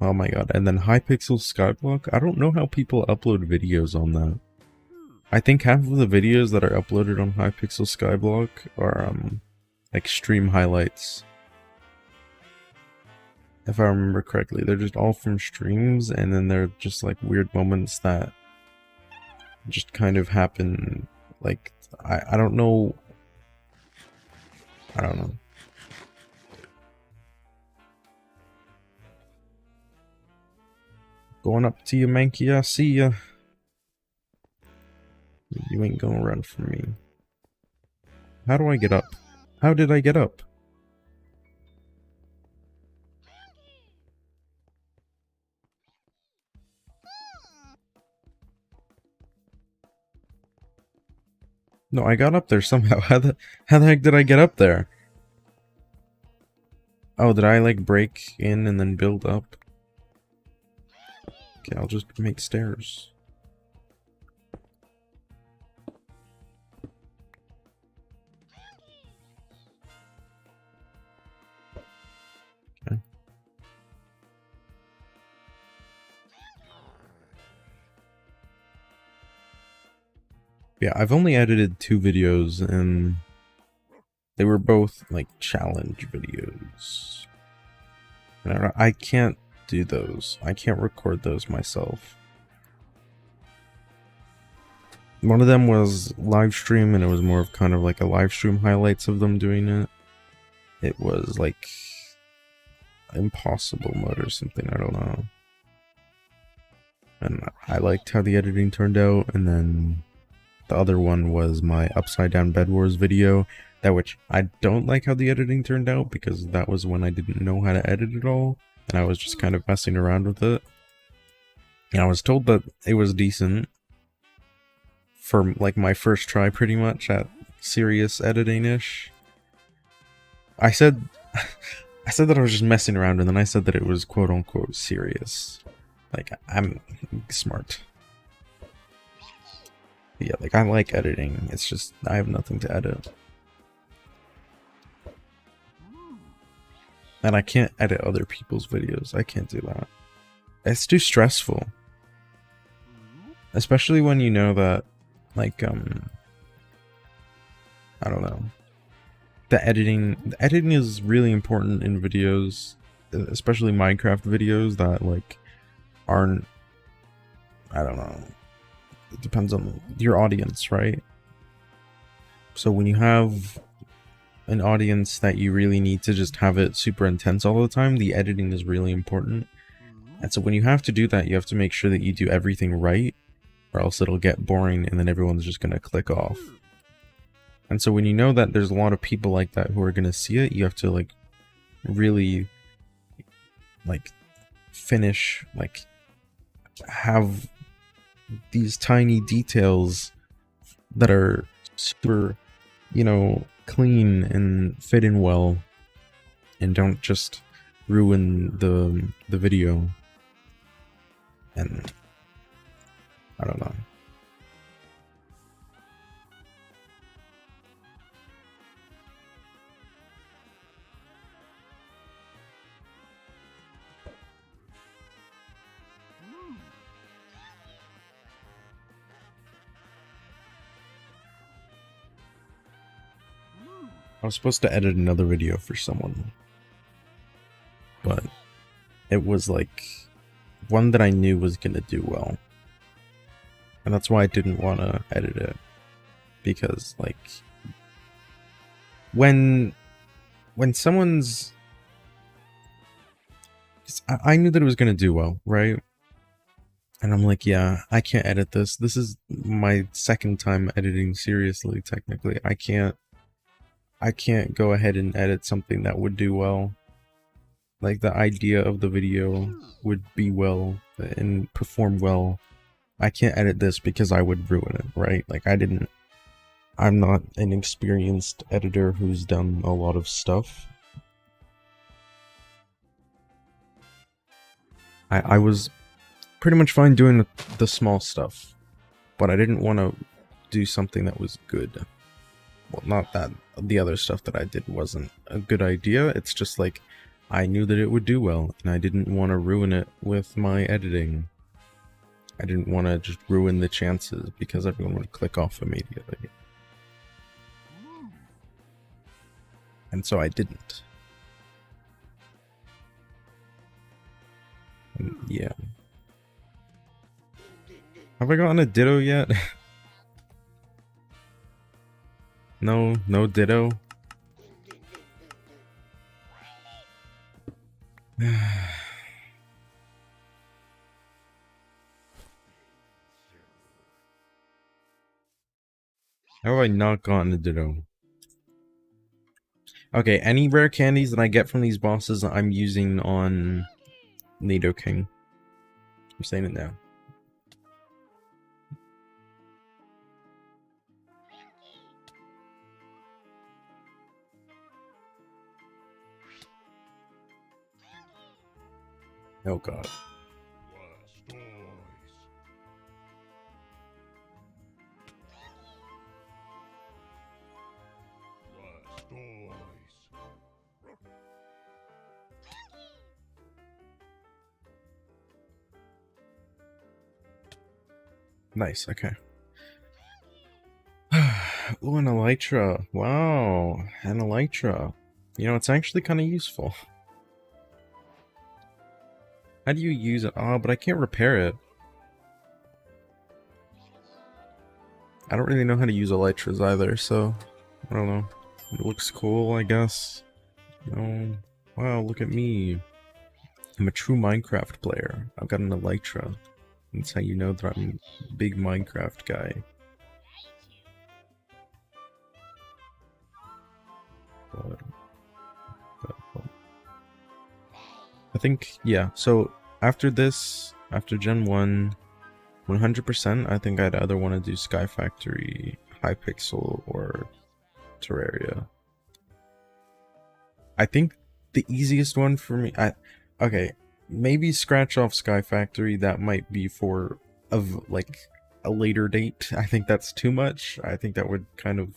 Oh my god, and then Hypixel Skyblock? I don't know how people upload videos on that. I think half of the videos that are uploaded on Hypixel Skyblock are, like, stream highlights. If I remember correctly, they're just all from streams, and then they're just, like, weird moments that just kind of happen. Like, I don't know. I don't know. Going up to you, Mankey, I see ya. You ain't gonna run from me. How do I get up? How did I get up? No, I got up there somehow. How the heck did I get up there? Oh, did I, like, break in and then build up? Okay, I'll just make stairs. Okay. Yeah, I've only edited 2 videos, and they were both, like, challenge videos. And I can't do those. I can't record those myself. One of them was live stream, and it was more of kind of like a live stream highlights of them doing it. It was like impossible mode or something, I don't know. And I liked how the editing turned out, and then the other one was my Upside Down Bed Wars video, that which I don't like how the editing turned out, because that was when I didn't know how to edit it all, and I was just kind of messing around with it. And I was told that it was decent for, like, my first try pretty much at serious editing-ish. I said that I was just messing around, and then I said that it was quote-unquote serious. Like, I'm smart. But yeah, like, I like editing, it's just, I have nothing to edit. And I can't edit other people's videos, I can't do that. It's too stressful. Especially when you know that, like, I don't know. The editing is really important in videos, especially Minecraft videos that, like, aren't, I don't know, it depends on your audience, right? So when you have an audience that you really need to just have it super intense all the time, the editing is really important. And so when you have to do that, you have to make sure that you do everything right, or else it'll get boring and then everyone's just gonna click off. And so when you know that there's a lot of people like that who are gonna see it, you have to, like, really, like, finish, like, have these tiny details that are super, you know, clean and fit in well, and don't just ruin the video. And I don't know. I was supposed to edit another video for someone, but it was like one that I knew was gonna do well, and that's why I didn't want to edit it, because, like, when someone's, I knew that it was gonna do well, right? And I'm like, yeah, I can't edit this. This is my second time editing seriously, technically. I can't go ahead and edit something that would do well. Like, the idea of the video would be well and perform well. I can't edit this because I would ruin it, right? Like, I didn't I'm not an experienced editor who's done a lot of stuff. I was pretty much fine doing the small stuff, but I didn't want to do something that was good. Well, not that the other stuff that I did wasn't a good idea, it's just like, I knew that it would do well, and I didn't want to ruin it with my editing. I didn't want to just ruin the chances, because everyone would click off immediately. And so I didn't. And yeah. Have I gotten a Ditto yet? No Ditto. How have I not gotten a Ditto? Okay, any rare candies that I get from these bosses, I'm using on Nidoking. I'm saying it now. Oh god. Nice, okay. Ooh, an Elytra. Wow, an Elytra. You know, it's actually kind of useful. How do you use it? Oh, but I can't repair it. I don't really know how to use Elytras either, so I don't know. It looks cool, I guess. You know, wow, look at me. I'm a true Minecraft player. I've got an Elytra. That's how you know that I'm a big Minecraft guy. But I think, yeah, so after this, after Gen 1, 100%, I think I'd either want to do Sky Factory, Hypixel, or Terraria. I think the easiest one for me, okay, maybe scratch off Sky Factory. That might be for like a later date. I think that's too much. I think that would kind of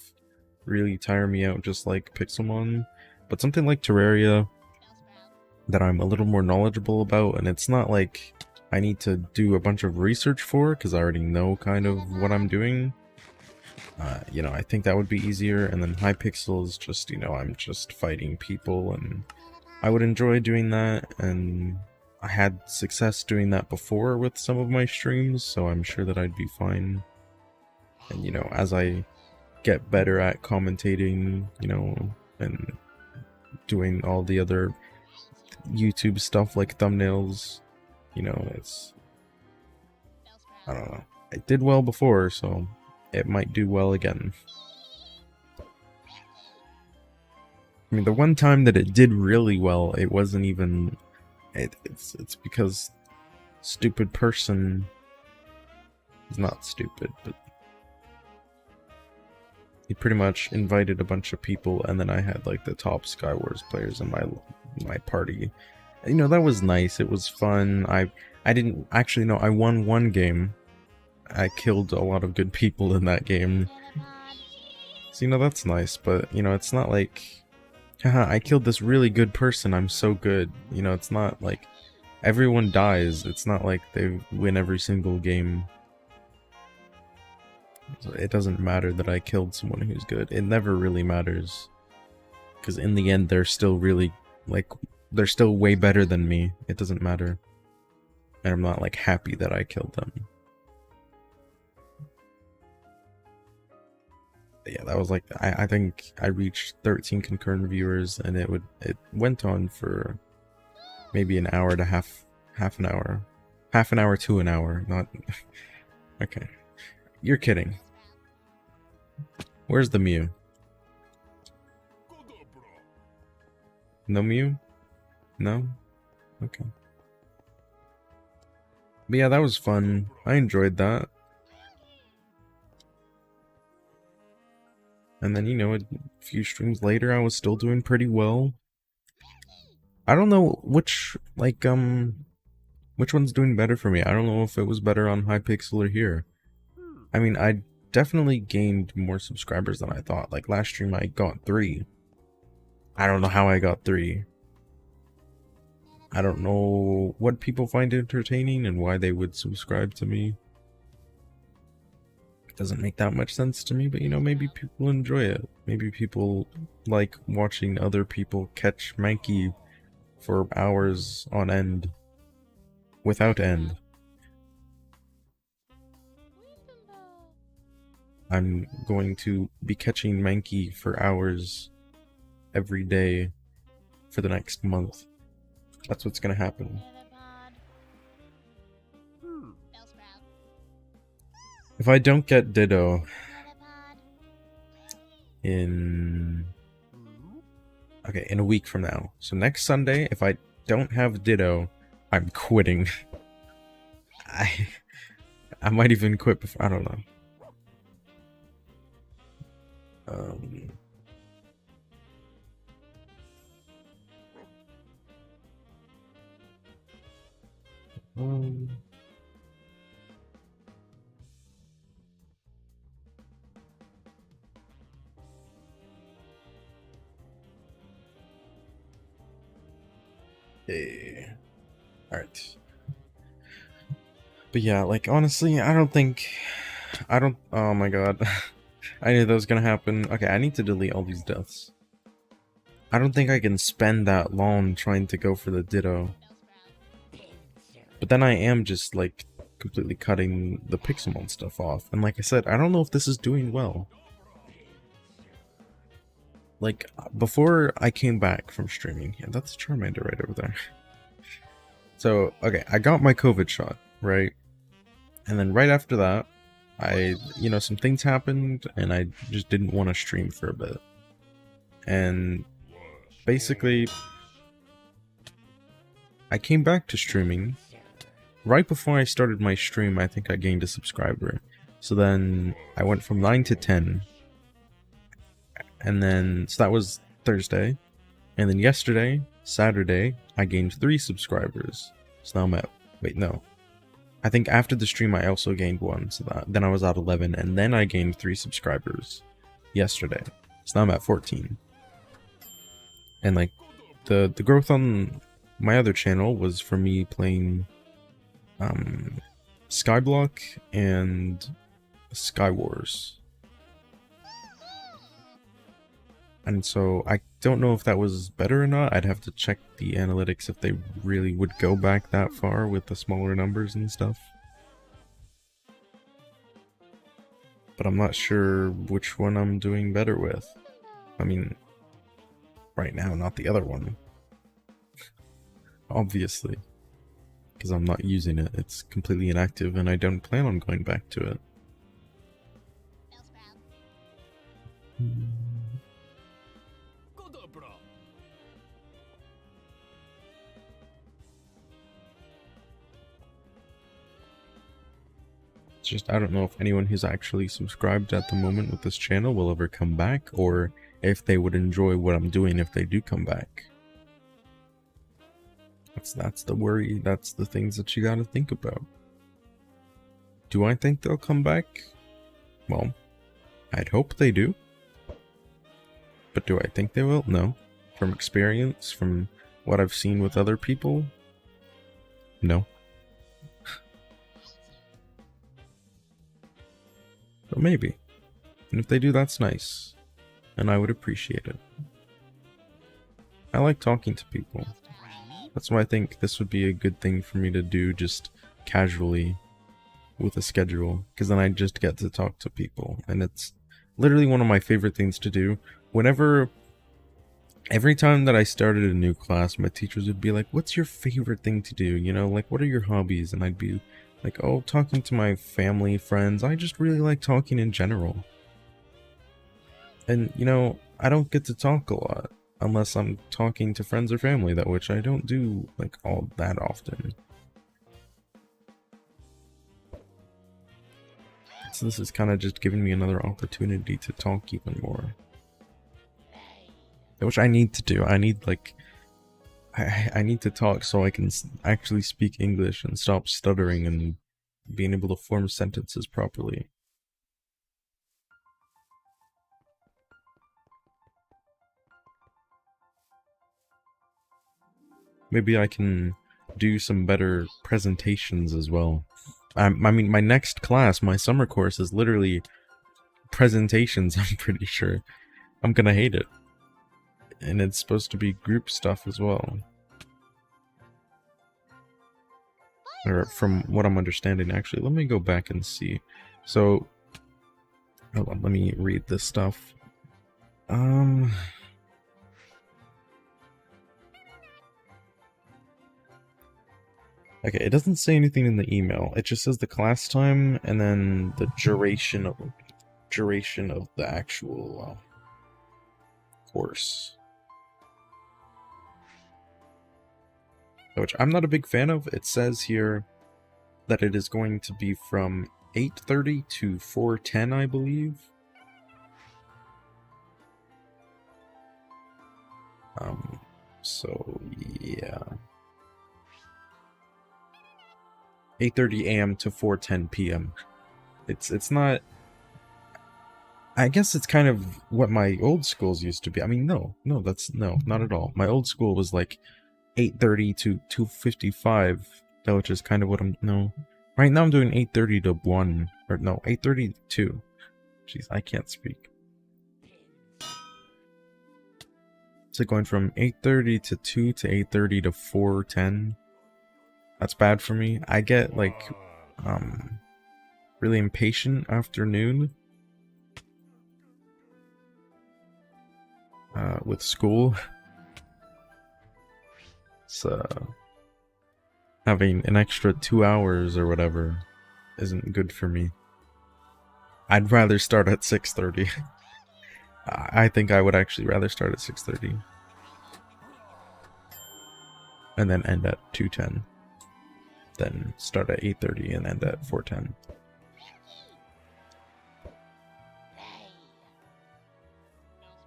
really tire me out, just like Pixelmon. But something like Terraria that I'm a little more knowledgeable about, and it's not like I need to do a bunch of research for, because I already know kind of what I'm doing. You know, I think that would be easier. And then Hypixel is just, you know, I'm just fighting people, and I would enjoy doing that, and I had success doing that before with some of my streams, so I'm sure that I'd be fine. And, you know, as I get better at commentating, you know, and doing all the other YouTube stuff like thumbnails, you know, it's, I don't know. I did well before, so it might do well again. I mean, the one time that it did really well, it wasn't even, it's because stupid person is not stupid, but he pretty much invited a bunch of people, and then I had like the top Skywars players in my party. You know, that was nice. It was fun. I didn't actually know. I won one game. I killed a lot of good people in that game. So, you know, that's nice, but, you know, it's not like, haha, I killed this really good person, I'm so good. You know, it's not like everyone dies. It's not like they win every single game. So it doesn't matter that I killed someone who's good. It never really matters. Because in the end, they're still really, like, they're still way better than me. It doesn't matter. And I'm not, like, happy that I killed them. Yeah, that was like, I think I reached 13 concurrent viewers, and it went on for maybe an hour to half an hour to an hour, not okay. You're kidding. Where's the Mew? No Mew? No? Okay. But yeah, that was fun. I enjoyed that. And then, you know, a few streams later, I was still doing pretty well. I don't know which one's doing better for me. I don't know if it was better on Hypixel or here. I mean, I definitely gained more subscribers than I thought. Like last stream, I got 3. I don't know how I got 3. I don't know what people find entertaining and why they would subscribe to me. It doesn't make that much sense to me, but you know, maybe people enjoy it. Maybe people like watching other people catch Mankey for hours on end. Without end. I'm going to be catching Mankey for hours every day for the next month. That's what's gonna happen. If I don't get Ditto in a week from now. So next Sunday, if I don't have Ditto, I'm quitting. I might even quit before, I don't know. Hey. Alright. But yeah, like, honestly, oh my god. I knew that was gonna happen. Okay, I need to delete all these deaths. I don't think I can spend that long trying to go for the Ditto. But then I am just, like, completely cutting the Pixelmon stuff off. And like I said, I don't know if this is doing well. Like, before I came back from streaming, yeah, that's Charmander right over there. So, okay, I got my COVID shot, right? And then right after that, you know, some things happened, and I just didn't want to stream for a bit. And basically, I came back to streaming. Right before I started my stream, I think I gained a subscriber. So then I went from 9 to 10. And then, so that was Thursday. And then yesterday, Saturday, I gained 3 subscribers. So now I'm at, wait, no. I think after the stream I also gained 1, so then I was at 11, and then I gained 3 subscribers yesterday. So now I'm at 14. And like, the growth on my other channel was for me playing Skyblock and Skywars. And so I don't know if that was better or not. I'd have to check the analytics if they really would go back that far with the smaller numbers and stuff. But I'm not sure which one I'm doing better with. I mean, right now, not the other one. Obviously. Because I'm not using it. It's completely inactive and I don't plan on going back to it. It's just, I don't know if anyone who's actually subscribed at the moment with this channel will ever come back, or if they would enjoy what I'm doing if they do come back. That's the worry, that's the things that you gotta think about. Do I think they'll come back? Well, I'd hope they do. But do I think they will? No. From experience, from what I've seen with other people? No. But maybe. And if they do, that's nice. And I would appreciate it. I like talking to people. That's why I think this would be a good thing for me to do just casually with a schedule. Because then I just get to talk to people. And it's literally one of my favorite things to do. Every time that I started a new class, my teachers would be like, what's your favorite thing to do? You know, like, what are your hobbies? And I'd be like, oh, talking to my family, friends. I just really like talking in general. And, you know, I don't get to talk a lot unless I'm talking to friends or family, which I don't do, like, all that often. So this is kind of just giving me another opportunity to talk even more. Which I need to do. I need, like... I need to talk so I can actually speak English and stop stuttering and being able to form sentences properly. Maybe I can do some better presentations as well. I mean, my next class, my summer course, is literally presentations, I'm pretty sure. I'm gonna hate it. And it's supposed to be group stuff as well. Or from what I'm understanding, actually. Let me go back and see. So, hold on, let me read this stuff. Okay, it doesn't say anything in the email. It just says the class time and then the duration of the actual course. Which I'm not a big fan of. It says here that it is going to be from 8:30 to 4:10, I believe. So yeah. 8:30 a.m. to 4:10 p.m. It's not... I guess it's kind of what my old schools used to be. I mean, no, not at all. My old school was like 8:30 to 2:55, which is kind of what I'm... No. Right now I'm doing 8:30 to 1, or no, 8:30 to 2. Jeez, I can't speak. So going from 8:30 to 2 to 8:30 to 4:10. That's bad for me. I get, like, really impatient afternoon. With school. So, having an extra 2 hours or whatever isn't good for me. I'd rather start at 6:30. I think I would actually rather start at 6:30. And then end at 2:10. Then start at 8:30 and end at 4:10.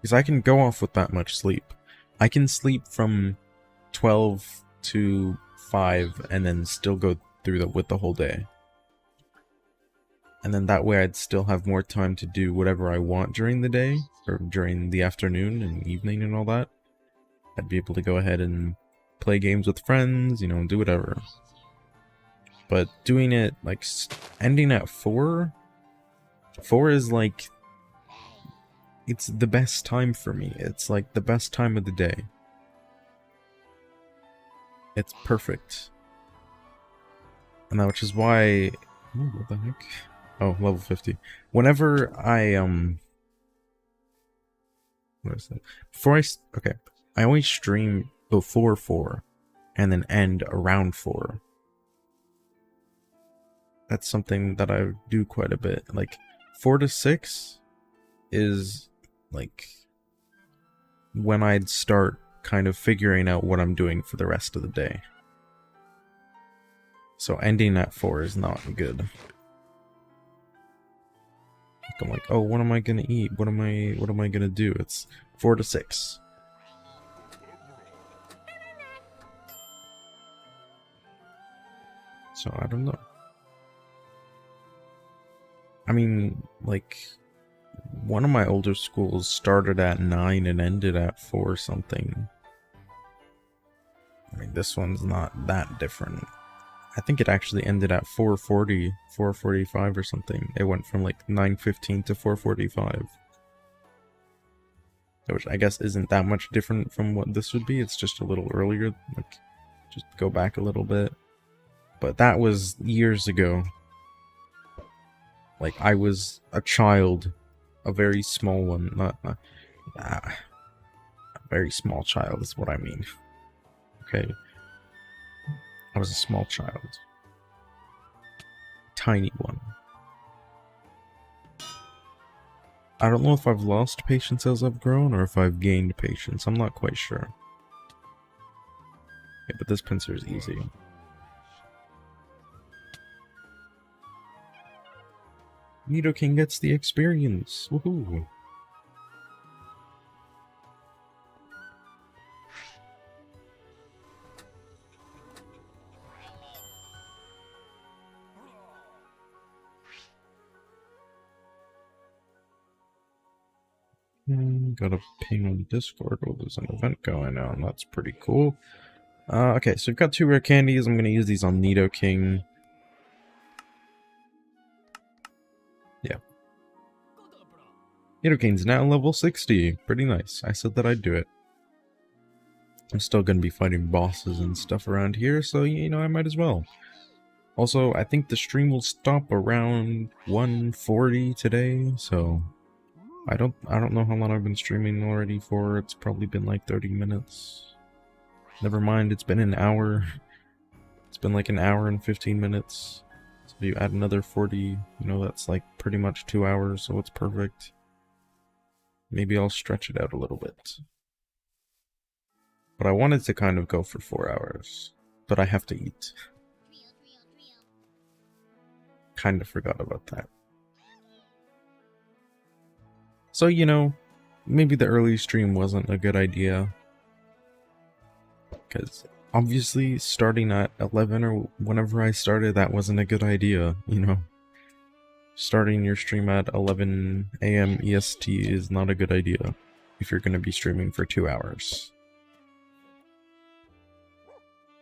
Because I can go off with that much sleep. I can sleep from 12 to 5 and then still go through with the whole day. And then that way I'd still have more time to do whatever I want during the day, or during the afternoon and evening and all that. I'd be able to go ahead and play games with friends, you know, do whatever. But doing it, like, ending at 4 is like... It's the best time for me. It's like the best time of the day. It's perfect. And that, which is why... Oh, what the heck? Oh, level 50. Whenever I, what is that? Before okay. I always stream before 4, and then end around 4. That's something that I do quite a bit. Like, 4 to 6 is, like, when I'd start kind of figuring out what I'm doing for the rest of the day. So ending at 4 is not good. I'm like, oh, what am I gonna eat? What am I gonna do? It's 4 to 6. So I don't know. I mean, like, one of my older schools started at 9 and ended at 4 something. I mean, this one's not that different. I think it actually ended at 4:40, 4:45 or something. It went from like 9:15 to 4:45. Which I guess isn't that much different from what this would be. It's just a little earlier. Like, just go back a little bit. But that was years ago. Like, I was a child. A very small one. Not a very small child is what I mean. Okay. I was a small child. Tiny one. I don't know if I've lost patience as I've grown or if I've gained patience. I'm not quite sure. Yeah, but this pincer is easy. Nidoking gets the experience. Woohoo! Got a ping on Discord. Oh, there's an event going on. That's pretty cool. Okay, so we've got 2 rare candies. I'm going to use these on Nidoking. Yeah. Nidoking's now level 60. Pretty nice. I said that I'd do it. I'm still going to be fighting bosses and stuff around here, so, you know, I might as well. Also, I think the stream will stop around 1:40 today, so I don't know how long I've been streaming already for. It's probably been like 30 minutes. Never mind, it's been an hour. It's been like an hour and 15 minutes. So if you add another 40, you know, that's like pretty much 2 hours, so it's perfect. Maybe I'll stretch it out a little bit. But I wanted to kind of go for 4 hours. But I have to eat. Kind of forgot about that. So, you know, maybe the early stream wasn't a good idea. Because obviously starting at 11 or whenever I started, that wasn't a good idea, you know. Starting your stream at 11 AM EST is not a good idea if you're going to be streaming for 2 hours.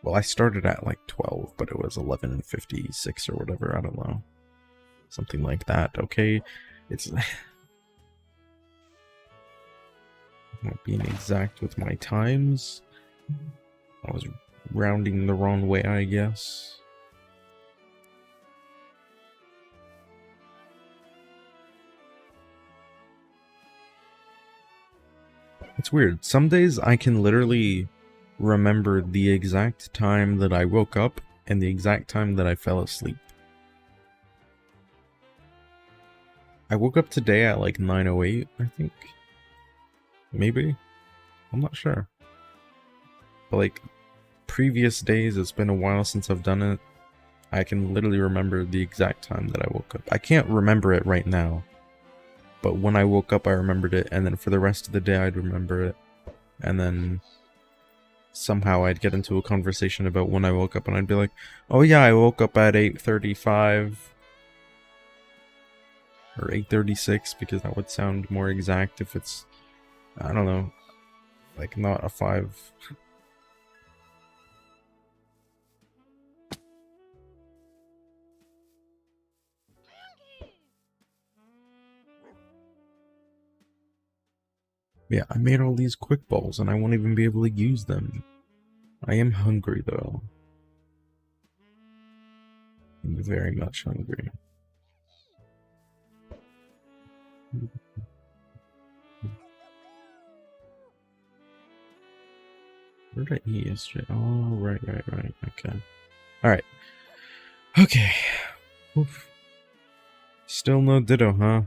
Well, I started at like 12, but it was 11:56 or whatever, I don't know. Something like that, okay? It's... not being exact with my times. I was rounding the wrong way, I guess. It's weird. Some days I can literally remember the exact time that I woke up and the exact time that I fell asleep. I woke up today at like 9:08, I think. Maybe? I'm not sure. But like, previous days, it's been a while since I've done it. I can literally remember the exact time that I woke up. I can't remember it right now. But when I woke up, I remembered it, and then for the rest of the day, I'd remember it. And then somehow I'd get into a conversation about when I woke up, and I'd be like, oh yeah, I woke up at 8:35. Or 8:36, because that would sound more exact if it's, I don't know, like not a 5. Yeah, I made all these quick balls and I won't even be able to use them. I am hungry though. I'm very much hungry. Where did I eat yesterday? Oh, right. Okay. Alright. Okay. Oof. Still no Ditto, huh?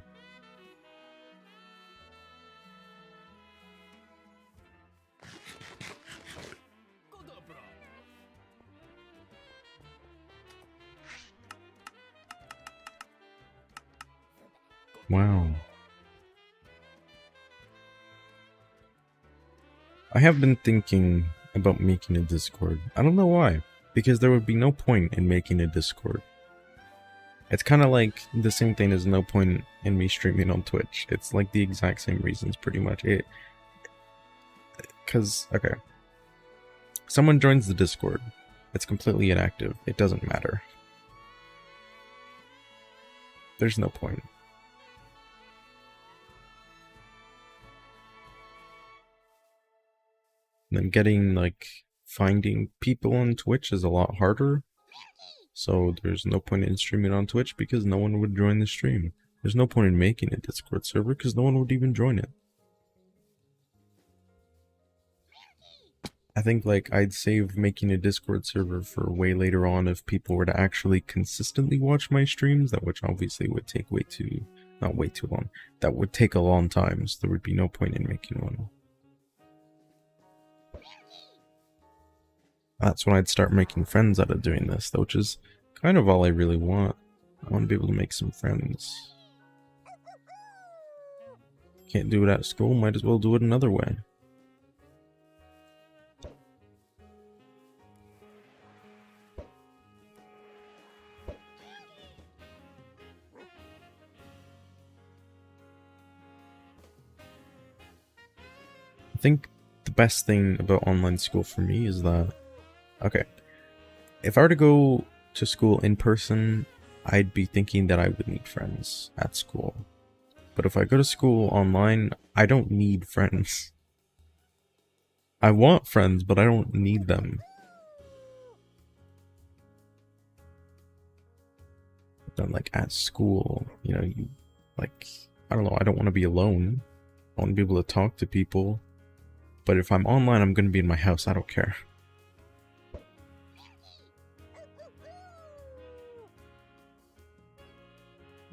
Wow. I have been thinking about making a Discord. I don't know why. Because there would be no point in making a Discord. It's kind of like the same thing as no point in me streaming on Twitch. It's like the exact same reasons, pretty much. Because, okay. Someone joins the Discord. It's completely inactive. It doesn't matter. There's no point. And then getting, like, finding people on Twitch is a lot harder. So there's no point in streaming on Twitch because no one would join the stream. There's no point in making a Discord server because no one would even join it. I think, like, I'd save making a Discord server for way later on if people were to actually consistently watch my streams, that which obviously would take not way too long. That would take a long time, so there would be no point in making one. That's when I'd start making friends out of doing this, though, which is kind of all I really want. I want to be able to make some friends. Can't do it at school, might as well do it another way. I think the best thing about online school for me is that, okay, if I were to go to school in person, I'd be thinking that I would need friends at school. But if I go to school online, I don't need friends. I want friends, but I don't need them. But then, like, at school, you know, you, like, I don't know, I don't want to be alone. I want to be able to talk to people. But if I'm online, I'm going to be in my house, I don't care.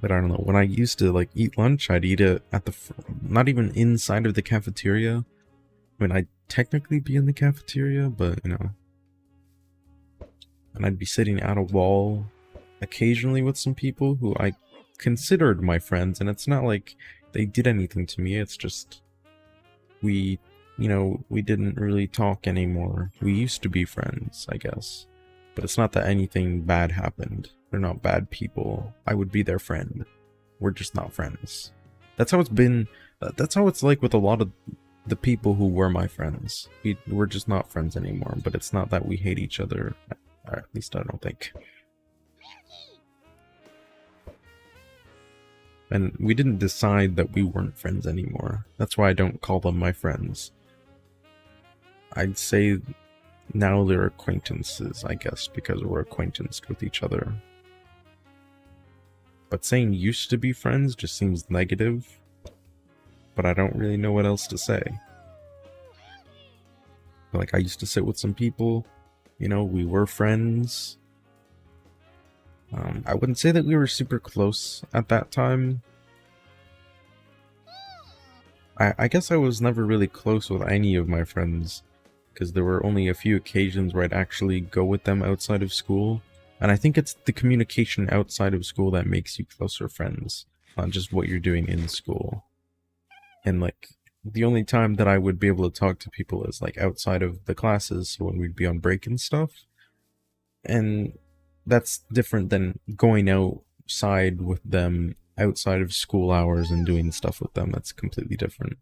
But I don't know, when I used to, like, eat lunch, I'd eat it at the, not even inside of the cafeteria. I mean, I'd technically be in the cafeteria, but, you know. And I'd be sitting at a wall occasionally with some people who I considered my friends, and it's not like they did anything to me, it's just, we, you know, we didn't really talk anymore. We used to be friends, I guess. But it's not that anything bad happened. They're not bad people. I would be their friend. We're just not friends. That's how it's been. That's how it's like with a lot of the people who were my friends. We're just not friends anymore. But it's not that we hate each other. Or at least I don't think. And we didn't decide that we weren't friends anymore. That's why I don't call them my friends. I'd say now they're acquaintances, I guess, because we're acquaintanced with each other. But saying used to be friends just seems negative, but I don't really know what else to say. Like, I used to sit with some people, you know, we were friends. I wouldn't say that we were super close at that time. I guess I was never really close with any of my friends, because there were only a few occasions where I'd actually go with them outside of school. And I think it's the communication outside of school that makes you closer friends, not just what you're doing in school. And like, the only time that I would be able to talk to people is like outside of the classes, so when we'd be on break and stuff. And that's different than going outside with them outside of school hours and doing stuff with them. That's completely different.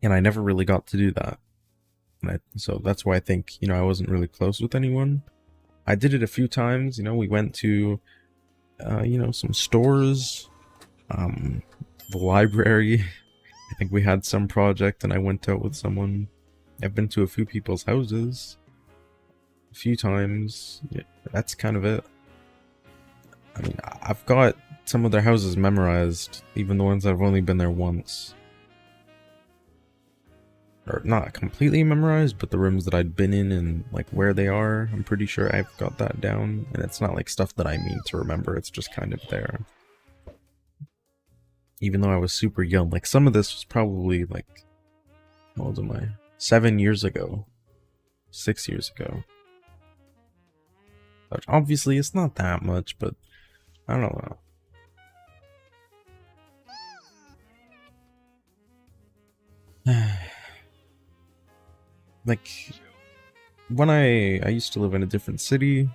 And I never really got to do that. So that's why I think, you know, I wasn't really close with anyone. I did it a few times, you know, we went to, you know, some stores, the library. I think we had some project and I went out with someone. I've been to a few people's houses a few times. Yeah, that's kind of it. I mean, I've got some of their houses memorized, even the ones that I've only been there once. Or not completely memorized, but the rooms that I'd been in and like where they are, I'm pretty sure I've got that down. And it's not like stuff that I mean to remember, it's just kind of there. Even though I was super young, like some of this was probably like, how old am I? 7 years ago. 6 years ago. But obviously it's not that much, but I don't know. Like, when I used to live in a different city,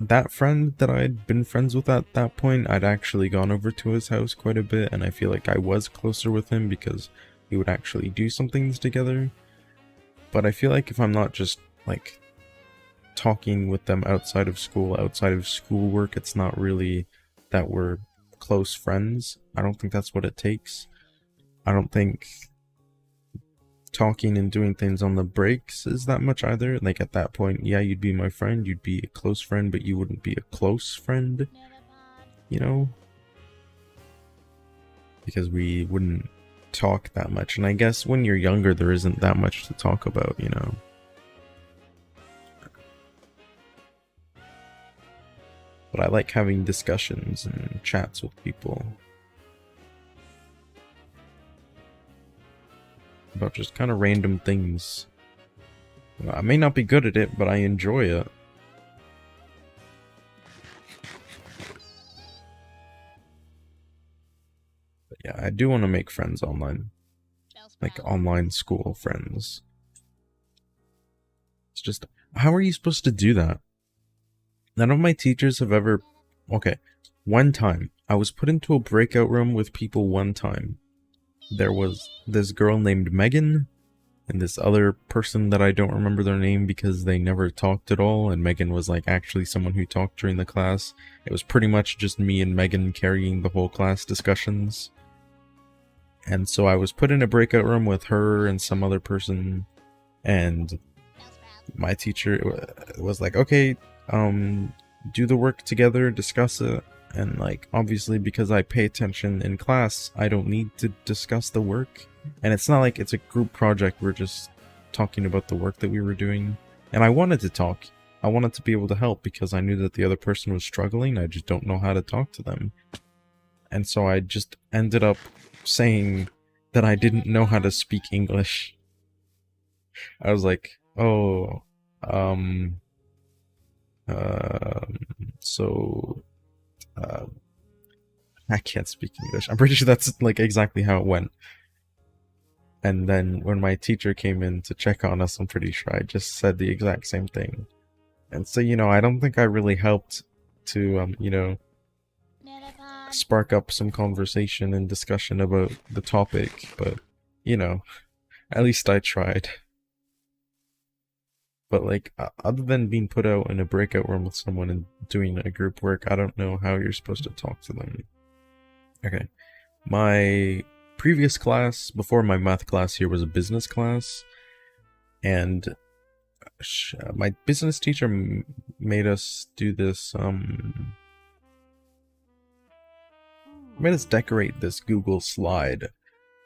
that friend that I'd been friends with at that point, I'd actually gone over to his house quite a bit, and I feel like I was closer with him because we would actually do some things together. But I feel like if I'm not just, like, talking with them outside of schoolwork, it's not really that we're close friends. I don't think that's what it takes. I don't think talking and doing things on the breaks is that much either. Like, at that point, yeah, you'd be my friend, you'd be a close friend, but you wouldn't be a close friend, you know? Because we wouldn't talk that much. And I guess when you're younger, there isn't that much to talk about, you know? But I like having discussions and chats with people about just kind of random things. I may not be good at it, but I enjoy it. do want to make friends online. Like, online school friends. It's just, how are you supposed to do that? None of my teachers have ever... Okay, one time, I was put into a breakout room with people one time. There was this girl named Megan, and this other person that I don't remember their name because they never talked at all, and Megan was like actually someone who talked during the class. It was pretty much just me and Megan carrying the whole class discussions. And so I was put in a breakout room with her and some other person, and my teacher was like, okay, do the work together, discuss it. And like, obviously because I pay attention in class, I don't need to discuss the work. And it's not like it's a group project, we're just talking about the work that we were doing. And I wanted to talk. I wanted to be able to help because I knew that the other person was struggling. I just don't know how to talk to them. And so I just ended up saying that I didn't know how to speak English. I was like, oh, I can't speak English. I'm pretty sure that's like exactly how it went. And then when my teacher came in to check on us, I'm pretty sure I just said the exact same thing. And so, you know, I don't think I really helped to, you know, spark up some conversation and discussion about the topic, but, you know, at least I tried. But, like, other than being put out in a breakout room with someone and doing a group work, I don't know how you're supposed to talk to them. Okay. My previous class, before my math class here, was a business class. And my business teacher made us do this, made us decorate this Google slide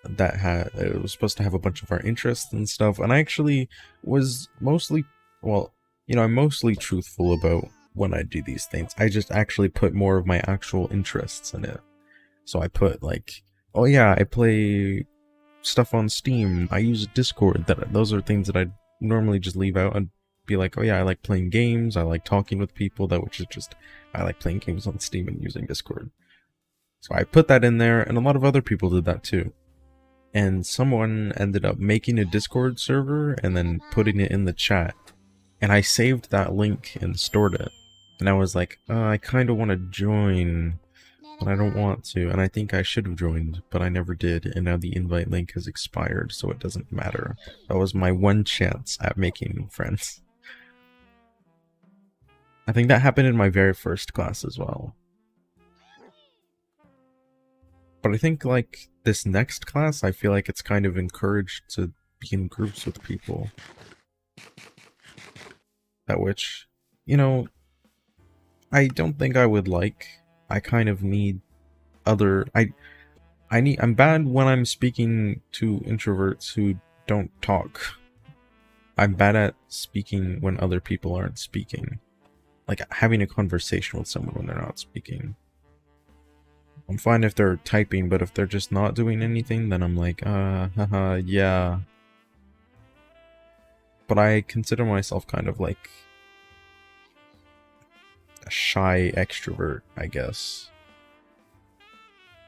that it was supposed to have a bunch of our interests and stuff, and I actually was mostly, well, you know, I'm mostly truthful about when I do these things. I just actually put more of my actual interests in it. So I put like, oh yeah, I play stuff on Steam, I use Discord. Those are things that I normally just leave out and be like, oh yeah, I like playing games, I like talking with people, which is just, I like playing games on Steam and using Discord. So I put that in there, and a lot of other people did that too. And someone ended up making a Discord server and then putting it in the chat. And I saved that link and stored it. And I was like, I kind of want to join, but I don't want to. And I think I should have joined, but I never did. And now the invite link has expired, so it doesn't matter. That was my one chance at making friends. I think that happened in my very first class as well. But I think, like, this next class, I feel like it's kind of encouraged to be in groups with people. At which, you know, I don't think I would like. I kind of need other... I'm bad when I'm speaking to introverts who don't talk. I'm bad at speaking when other people aren't speaking. Like, having a conversation with someone when they're not speaking. I'm fine if they're typing, but if they're just not doing anything, then I'm like, haha, yeah. But I consider myself kind of like a shy extrovert, I guess.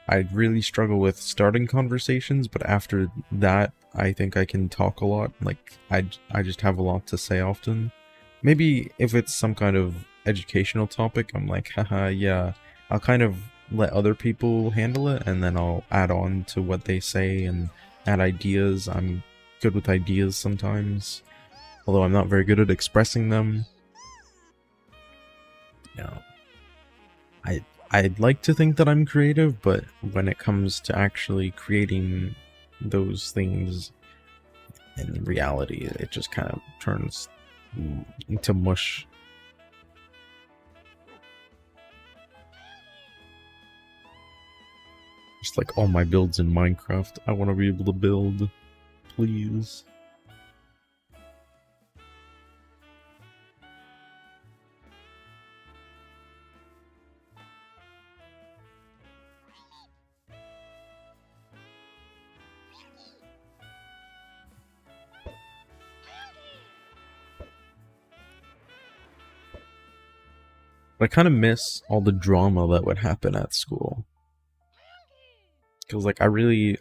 I really struggle with starting conversations, but after that, I think I can talk a lot. Like, I just have a lot to say often. Maybe if it's some kind of educational topic, I'm like, haha, yeah. I'll kind of let other people handle it, and then I'll add on to what they say and add ideas. I'm good with ideas sometimes, although I'm not very good at expressing them. You know, I'd like to think that I'm creative, but when it comes to actually creating those things in reality, it just kind of turns into mush. Just like all my builds in Minecraft, I want to be able to build, please. I kind of miss all the drama that would happen at school. Because, like, I really...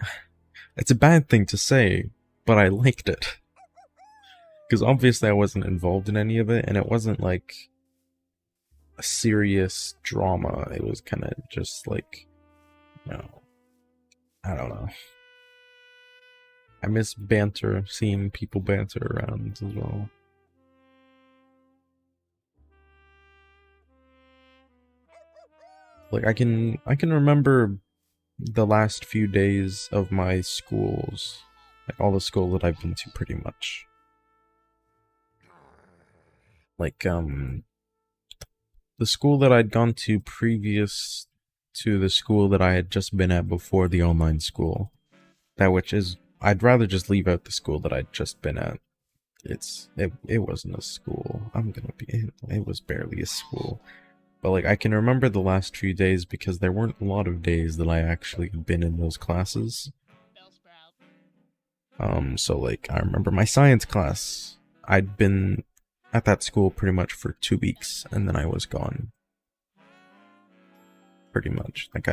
It's a bad thing to say, but I liked it. Because obviously I wasn't involved in any of it, and it wasn't, like, a serious drama. It was kind of just, like, you know... I don't know. I miss banter, seeing people banter around as well. Like, I can remember the last few days of my schools, like all the school that I've been to pretty much. Like, the school that I'd gone to previous to the school that I had just been at before the online school. That which is, I'd rather just leave out the school that I'd just been at. It wasn't a school. It was barely a school. But, like, I can remember the last few days because there weren't a lot of days that I actually had been in those classes. So, like, I remember my science class. I'd been at that school pretty much for 2 weeks, and then I was gone. Pretty much. Like,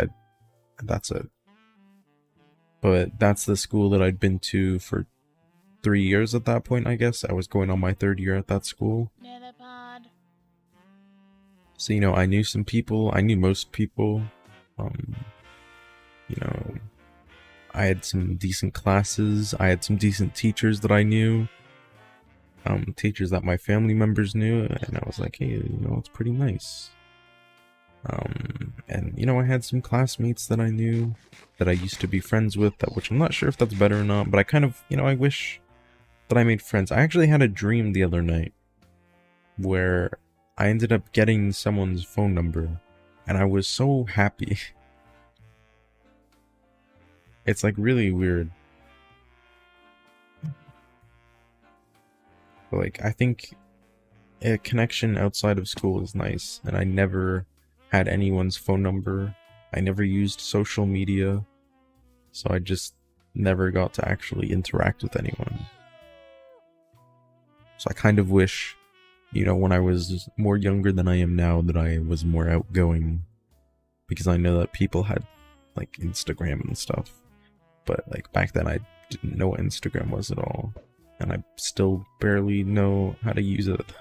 that's it. But that's the school that I'd been to for 3 years at that point, I guess. I was going on my 3rd year at that school. So, you know, I knew some people. I knew most people. You know, I had some decent classes. I had some decent teachers that I knew. Teachers that my family members knew. And I was like, hey, you know, it's pretty nice. And, you know, I had some classmates that I knew that I used to be friends with, which I'm not sure if that's better or not, but I kind of, you know, I wish that I made friends. I actually had a dream the other night where I ended up getting someone's phone number, and I was so happy. It's, like, really weird. But, like, I think a connection outside of school is nice, and I never had anyone's phone number. I never used social media, so I just never got to actually interact with anyone. So I kind of wish, you know, when I was more younger than I am now, that I was more outgoing, because I know that people had, like, Instagram and stuff, but, like, back then I didn't know what Instagram was at all, and I still barely know how to use it.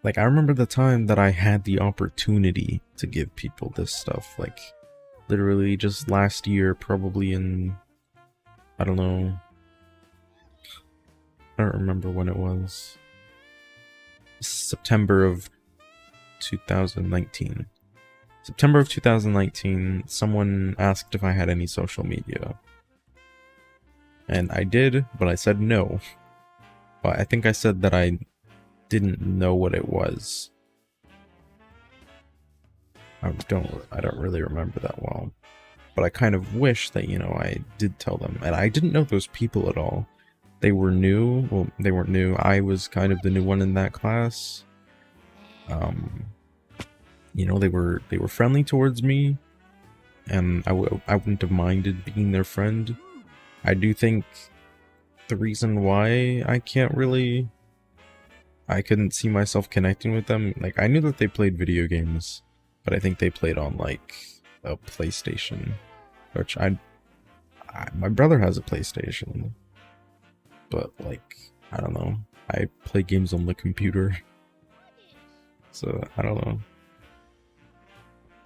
Like, I remember the time that I had the opportunity to give people this stuff, like, literally just last year, probably in, I don't know, I don't remember when it was. September of 2019. September of 2019, someone asked if I had any social media. And I did, but I said no. But I think I said that I didn't know what it was. I don't really remember that well. But I kind of wish that, you know, I did tell them. And I didn't know those people at all. They were new. Well, they weren't new. I was kind of the new one in that class. You know, they were friendly towards me, and I wouldn't have minded being their friend. I do think the reason why I couldn't see myself connecting with them, like, I knew that they played video games, but I think they played on, like, a PlayStation, which my brother has a PlayStation, but, like, I don't know, I play games on the computer, so I don't know.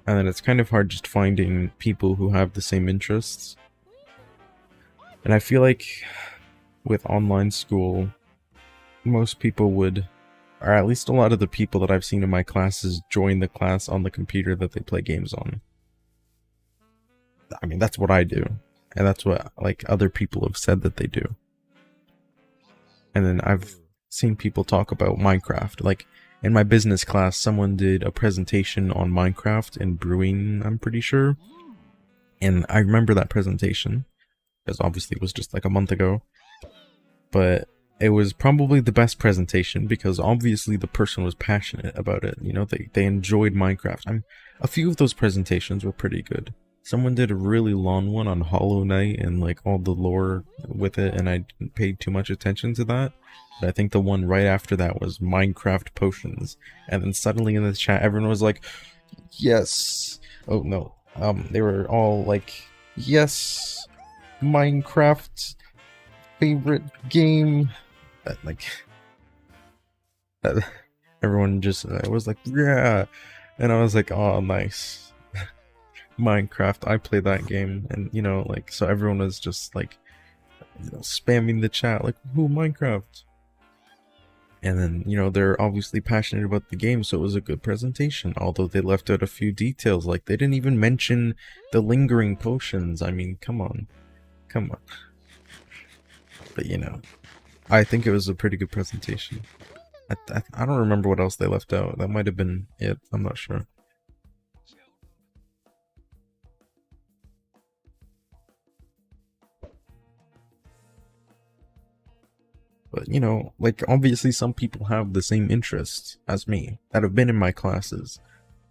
And then it's kind of hard just finding people who have the same interests. And I feel like with online school, most people would, or at least a lot of the people that I've seen in my classes, join the class on the computer that they play games on. I mean, that's what I do. And that's what, like, other people have said that they do. And then I've seen people talk about Minecraft. Like, in my business class, someone did a presentation on Minecraft and brewing, I'm pretty sure. And I remember that presentation, because obviously it was just like a month ago. But it was probably the best presentation, because obviously the person was passionate about it. You know, they enjoyed Minecraft. A few of those presentations were pretty good. Someone did a really long one on Hollow Knight and, like, all the lore with it, and I didn't pay too much attention to that. But I think the one right after that was Minecraft potions. And then suddenly in the chat, everyone was like, yes. Oh no. They were all like, yes, Minecraft favorite game. Like, everyone just was like, yeah, and I was like, oh, nice. Minecraft. I play that game, and you know, like, so everyone was just like, you know, spamming the chat like, "Who Minecraft?" And then, you know, they're obviously passionate about the game, so it was a good presentation. Although they left out a few details, like they didn't even mention the lingering potions. I mean, come on, come on. But you know, I think it was a pretty good presentation. I don't remember what else they left out. That might have been it. I'm not sure. But, you know, like, obviously some people have the same interests as me that have been in my classes.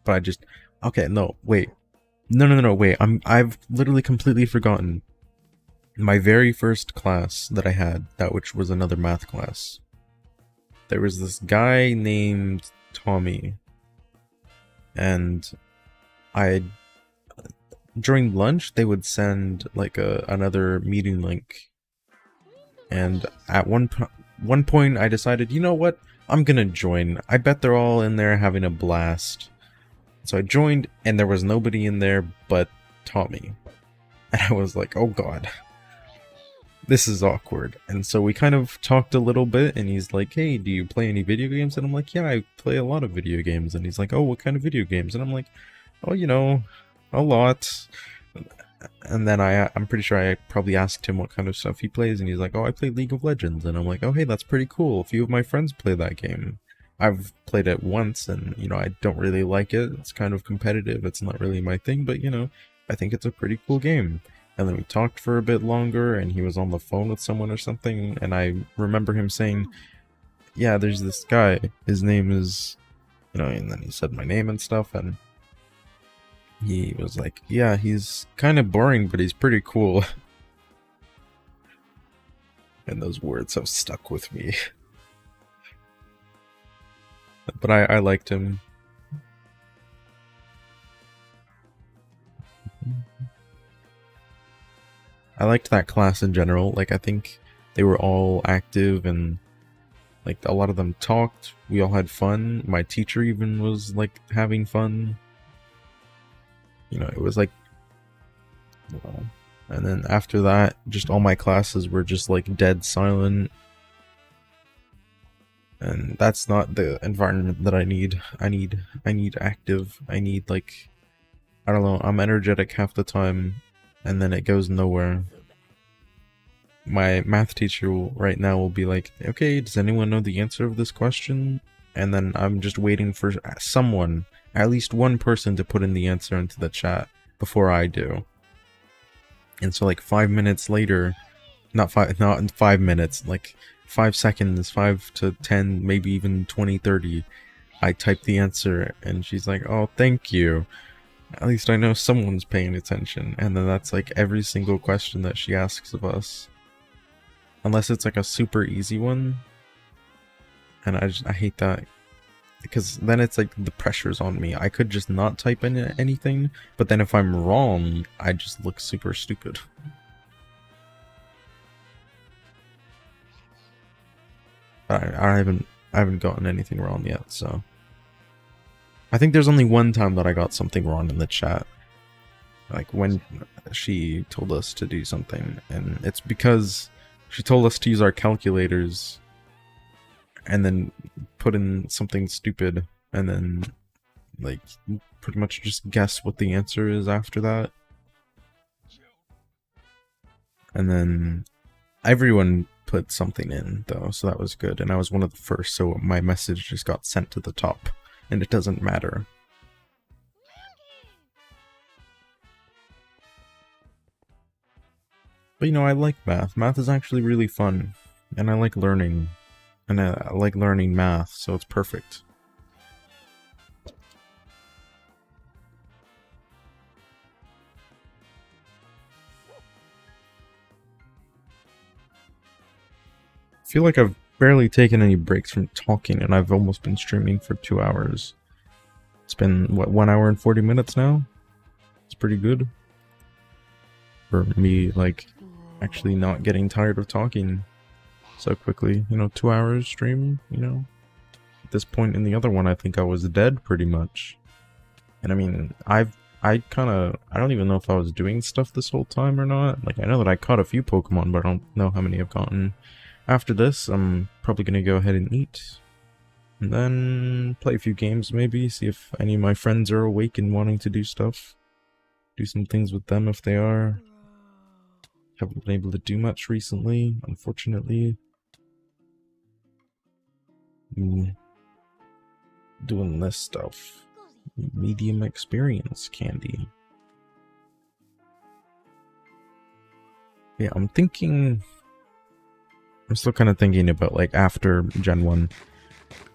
But I just... Okay, no, wait. No, wait. I've literally completely forgotten. My very first class that I had, that which was another math class. There was this guy named Tommy. And during lunch, they would send, like, another meeting link. And at one point, I decided, you know what? I'm gonna join. I bet they're all in there having a blast. So I joined, and there was nobody in there but Tommy. And I was like, oh god. This is awkward. And so we kind of talked a little bit, and he's like, hey, do you play any video games? And I'm like, yeah, I play a lot of video games. And he's like, oh, what kind of video games? And I'm like, oh, you know, a lot. And then I'm pretty sure I probably asked him what kind of stuff he plays, and he's like, oh, I play League of Legends. And I'm like, oh, hey, that's pretty cool. A few of my friends play that game. I've played it once, and, you know, I don't really like it. It's kind of competitive. It's not really my thing, but, you know, I think it's a pretty cool game. And then we talked for a bit longer, and he was on the phone with someone or something, and I remember him saying, yeah, there's this guy. His name is, you know, and then he said my name and stuff, and he was like, yeah, he's kind of boring, but he's pretty cool. And those words have stuck with me. But I liked him. I liked that class in general. Like, I think they were all active, and like a lot of them talked. We all had fun. My teacher even was like having fun. You know, it was like, you know, and then after that, just all my classes were just like dead silent. And that's not the environment that I need. I need active. I need, like, I don't know, I'm energetic half the time, and then it goes nowhere. My math teacher right now will be like, okay, does anyone know the answer of this question? And then I'm just waiting for someone, at least one person, to put in the answer into the chat before I do. And so like 5 minutes later, not 5 minutes, like 5 seconds, 5 to 10, maybe even 20, 30, I type the answer, and she's like, oh, thank you. At least I know someone's paying attention. And then that's like every single question that she asks of us. Unless it's like a super easy one. And I hate that. Because then it's like the pressure's on me. I could just not type in anything, but then if I'm wrong, I just look super stupid. I haven't gotten anything wrong yet, so. I think there's only one time that I got something wrong in the chat. Like when she told us to do something, and it's because she told us to use our calculators and then put in something stupid, and then like pretty much just guess what the answer is after that. And then everyone put something in though, so that was good, and I was one of the first, so my message just got sent to the top, and it doesn't matter. But you know, I like math. Math is actually really fun, and I like learning. And I like learning math, so it's perfect. I feel like I've barely taken any breaks from talking, and I've almost been streaming for 2 hours. It's been, what, 1 hour and 40 minutes now? It's pretty good. For me, like, actually not getting tired of talking so quickly. You know, 2 hours stream, you know? At this point in the other one, I think I was dead pretty much. And I mean, I don't even know if I was doing stuff this whole time or not. Like, I know that I caught a few Pokemon, but I don't know how many I've gotten. After this, I'm probably gonna go ahead and eat. And then play a few games maybe, see if any of my friends are awake and wanting to do stuff. Do some things with them if they are. Haven't been able to do much recently, unfortunately. Doing this stuff. Medium experience candy. Yeah, I'm still kind of thinking about, like, after Gen 1.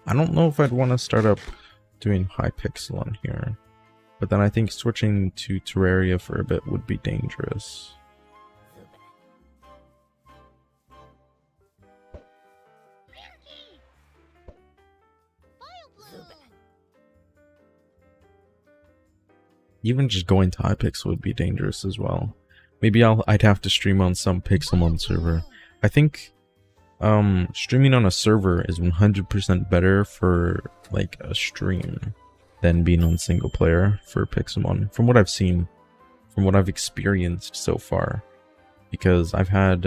I don't know if I'd want to start up doing Hypixel on here. But then I think switching to Terraria for a bit would be dangerous. Even just going to Hypixel would be dangerous as well. Maybe I'd have to stream on some Pixelmon server. I think streaming on a server is 100% better for, like, a stream than being on single player for Pixelmon. From what I've seen, from what I've experienced so far. Because I've had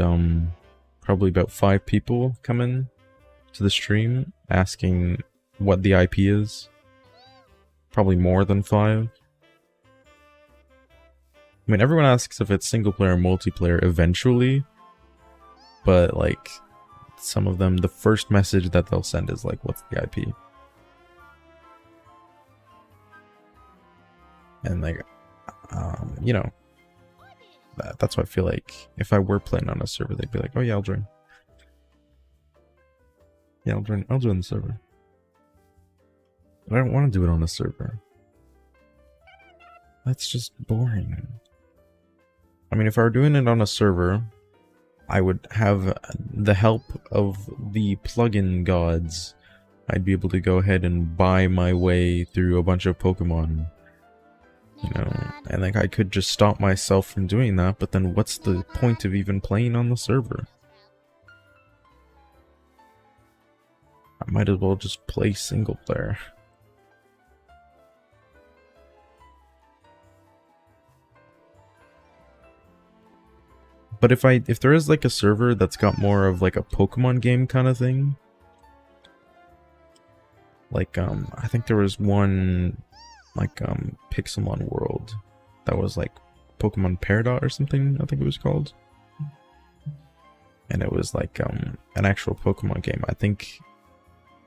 probably about 5 people come in to the stream asking what the IP is. Probably more than 5. I mean, everyone asks if it's single player or multiplayer eventually, but, like, some of them, the first message that they'll send is like, what's the IP? And, like, you know, that's why I feel like if I were playing on a server, they'd be like, oh yeah, I'll join. Yeah, I'll join the server. But I don't want to do it on a server. That's just boring. I mean, if I were doing it on a server, I would have the help of the plugin gods. I'd be able to go ahead and buy my way through a bunch of Pokemon. You know, and, like, I could just stop myself from doing that, but then what's the point of even playing on the server? I might as well just play single player. But if there is, like, a server that's got more of, like, a Pokemon game kind of thing, like, I think there was one, like, Pixelmon World that was, like, Pokemon Peridot or something, I think it was called. And it was, like, an actual Pokemon game. I think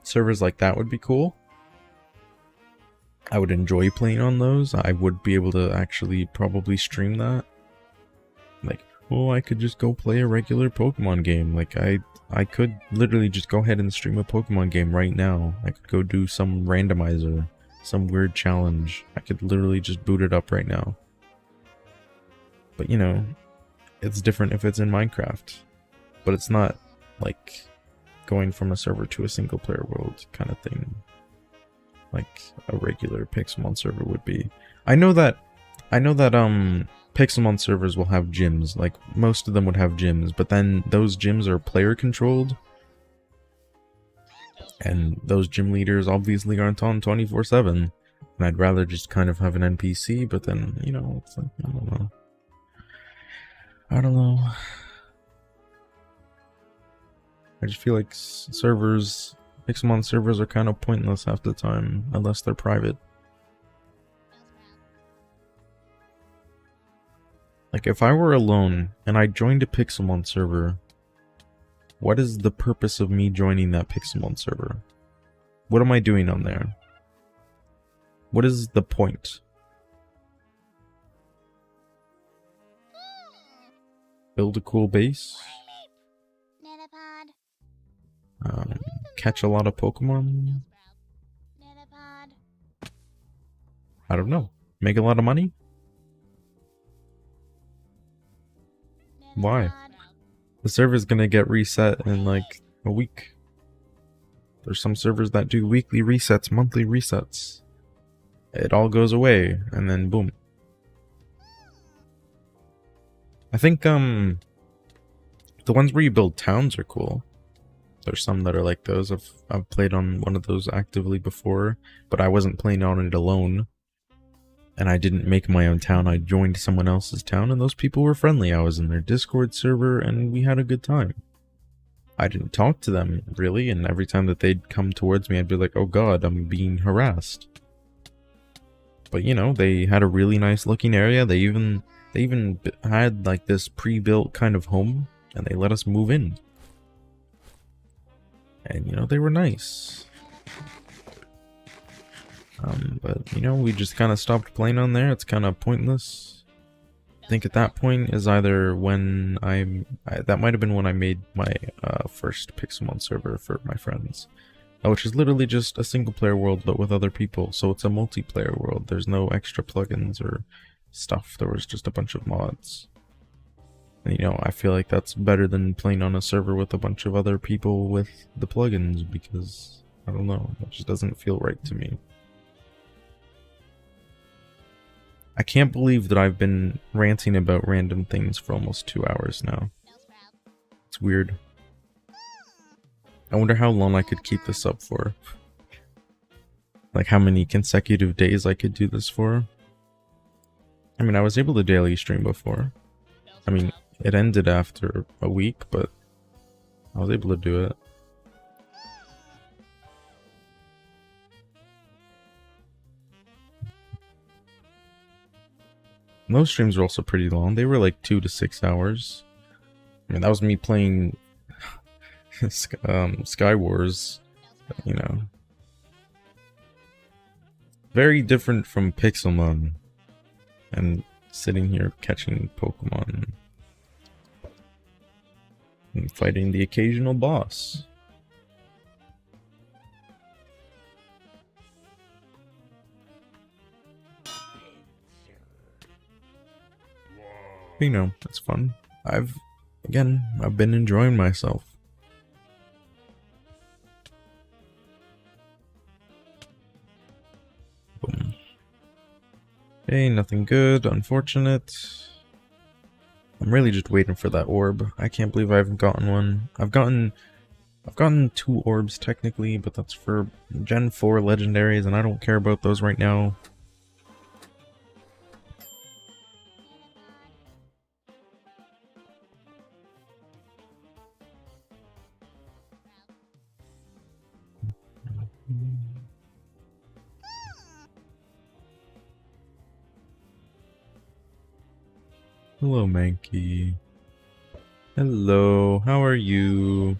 servers like that would be cool. I would enjoy playing on those. I would be able to actually probably stream that. Like, oh, I could just go play a regular Pokemon game. Like, I could literally just go ahead and stream a Pokemon game right now. I could go do some randomizer, some weird challenge. I could literally just boot it up right now. But, you know, it's different if it's in Minecraft. But it's not, like, going from a server to a single player world kind of thing, like a regular Pixelmon server would be. I know that Pixelmon servers will have gyms, like most of them would have gyms, but then those gyms are player controlled, and those gym leaders obviously aren't on 24/7, and I'd rather just kind of have an NPC. But then, you know, it's like, I don't know. I just feel like Pixelmon servers are kind of pointless half the time, unless they're private. Like, if I were alone and I joined a Pixelmon server, what is the purpose of me joining that Pixelmon server? What am I doing on there? What is the point? Build a cool base? Catch a lot of Pokemon? I don't know. Make a lot of money? Why? The server's gonna get reset in like a week. There's some servers that do weekly resets, monthly resets. it all goes away, and then boom. I think the ones where you build towns are cool. There's some that are like those. I've played on one of those actively before, but I wasn't playing on it alone. And I didn't make my own town. I joined someone else's town, and those people were friendly. I was in their Discord server, and we had a good time. I didn't talk to them, really, and every time that they'd come towards me, I'd be like, oh god, I'm being harassed. But, you know, they had a really nice looking area. They even had, like, this pre-built kind of home, and they let us move in. And, you know, they were nice. But, you know, we just kind of stopped playing on there. It's kind of pointless. I think at that point is either when that might have been when I made my first Pixelmon server for my friends. Which is literally just a single player world, but with other people. So it's a multiplayer world. There's no extra plugins or stuff. There was just a bunch of mods. And, you know, I feel like that's better than playing on a server with a bunch of other people with the plugins, because, I don't know, it just doesn't feel right to me. I can't believe that I've been ranting about random things for almost 2 hours now. It's weird. I wonder how long I could keep this up for. Like how many consecutive days I could do this for. I mean, I was able to daily stream before. I mean, it ended after a week, but I was able to do it. And those streams were also pretty long. They were like 2 to 6 hours. I mean, that was me playing Sky Wars, you know. Very different from Pixelmon and sitting here catching Pokemon and fighting the occasional boss. You know, it's fun. I've been enjoying myself. Boom. Okay, nothing good, unfortunate. I'm really just waiting for that orb. I can't believe I haven't gotten one. I've gotten 2 orbs technically, but that's for Gen 4 legendaries, and I don't care about those right now. Hello, Mankey. Hello, how are you?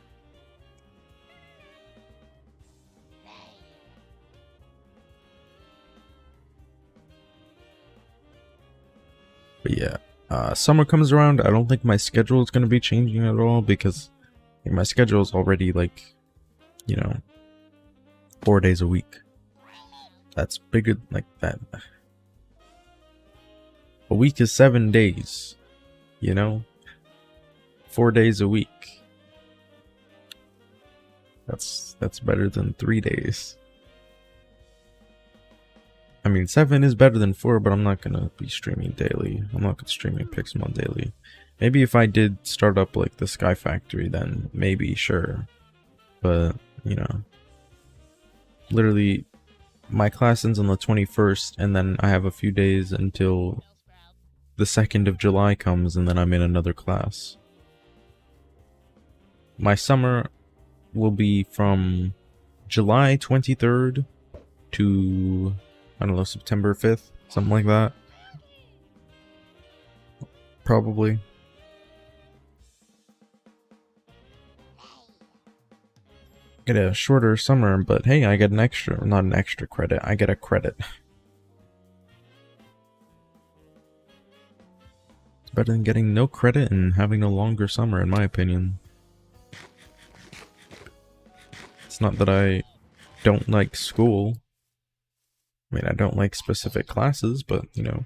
But yeah, summer comes around. I don't think my schedule is going to be changing at all, because my schedule is already like, you know, 4 days a week. That's bigger, like that. A week is 7 days, you know? 4 days a week. That's better than 3 days. I mean, 7 is better than 4, but I'm not gonna be streaming daily. I'm not gonna streaming Pixelmon daily. Maybe if I did start up like the Sky Factory, then maybe, sure. But, you know, literally, my class ends on the 21st, and then I have a few days until the 2nd of July comes, and then I'm in another class. My summer will be from July 23rd to, I don't know, September 5th, something like that. Probably. Get a shorter summer, but hey, I get an extra, not an extra credit, I get a credit. Better than getting no credit and having a longer summer, in my opinion. It's not that I don't like school. I mean, I don't like specific classes, but, you know,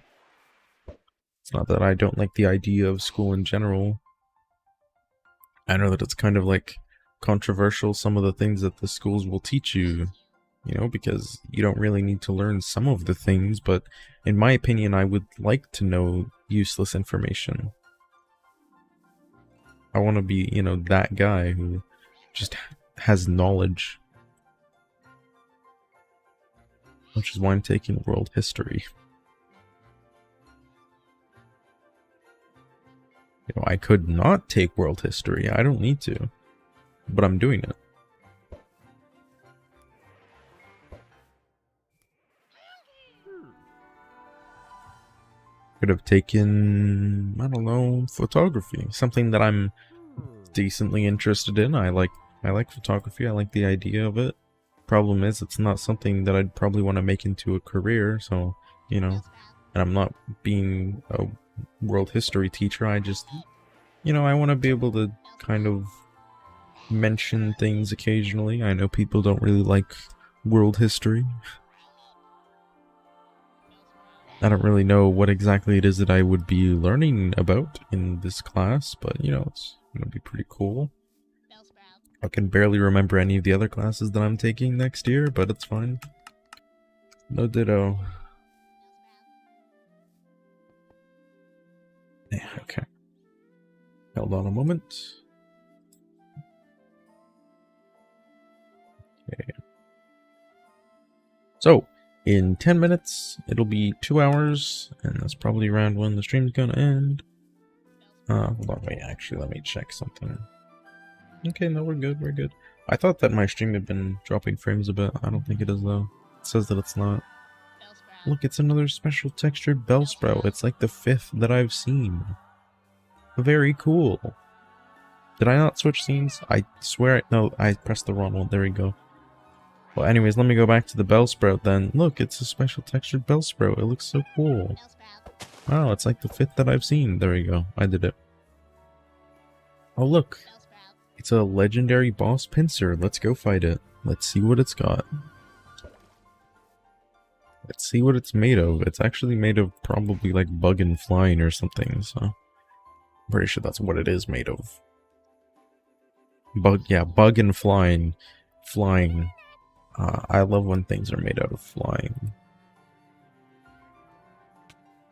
it's not that I don't like the idea of school in general. I know that it's kind of like controversial, some of the things that the schools will teach you, You know, because you don't really need to learn some of the things, but in my opinion, I would like to know useless information. I want to be, you know, that guy who just has knowledge. Which is why I'm taking world history. You know, I could not take world history. I don't need to. But I'm doing it. Could have taken, I don't know, photography. Something that I'm decently interested in. I like photography. I like the idea of it. Problem is, it's not something that I'd probably want to make into a career, so, you know, and I'm not being a world history teacher. I just, you know, I want to be able to kind of mention things occasionally. I know people don't really like world history. I don't really know what exactly it is that I would be learning about in this class, but, you know, it's going to be pretty cool. I can barely remember any of the other classes that I'm taking next year, but it's fine. No Ditto. Yeah, okay. Hold on a moment. Okay. So, in 10 minutes, it'll be 2 hours, and that's probably around when the stream's gonna end. Hold on, wait, actually, let me check something. Okay, no, we're good, we're good. I thought that my stream had been dropping frames a bit. I don't think it is, though. It says that it's not. Look, it's another special textured Bellsprout. It's like the 5th that I've seen. Very cool. Did I not switch scenes? I swear, no, I pressed the wrong one. There we go. Well, anyways, let me go back to the Bellsprout then. Look, it's a special textured Bellsprout. It looks so cool. Wow, it's like the 5th that I've seen. There we go. I did it. Oh, look. It's a legendary boss pincer. Let's go fight it. Let's see what it's got. Let's see what it's made of. It's actually made of probably like bug and flying or something, so I'm pretty sure that's what it is made of. Bug, yeah, bug and flying. Flying. I love when things are made out of flying.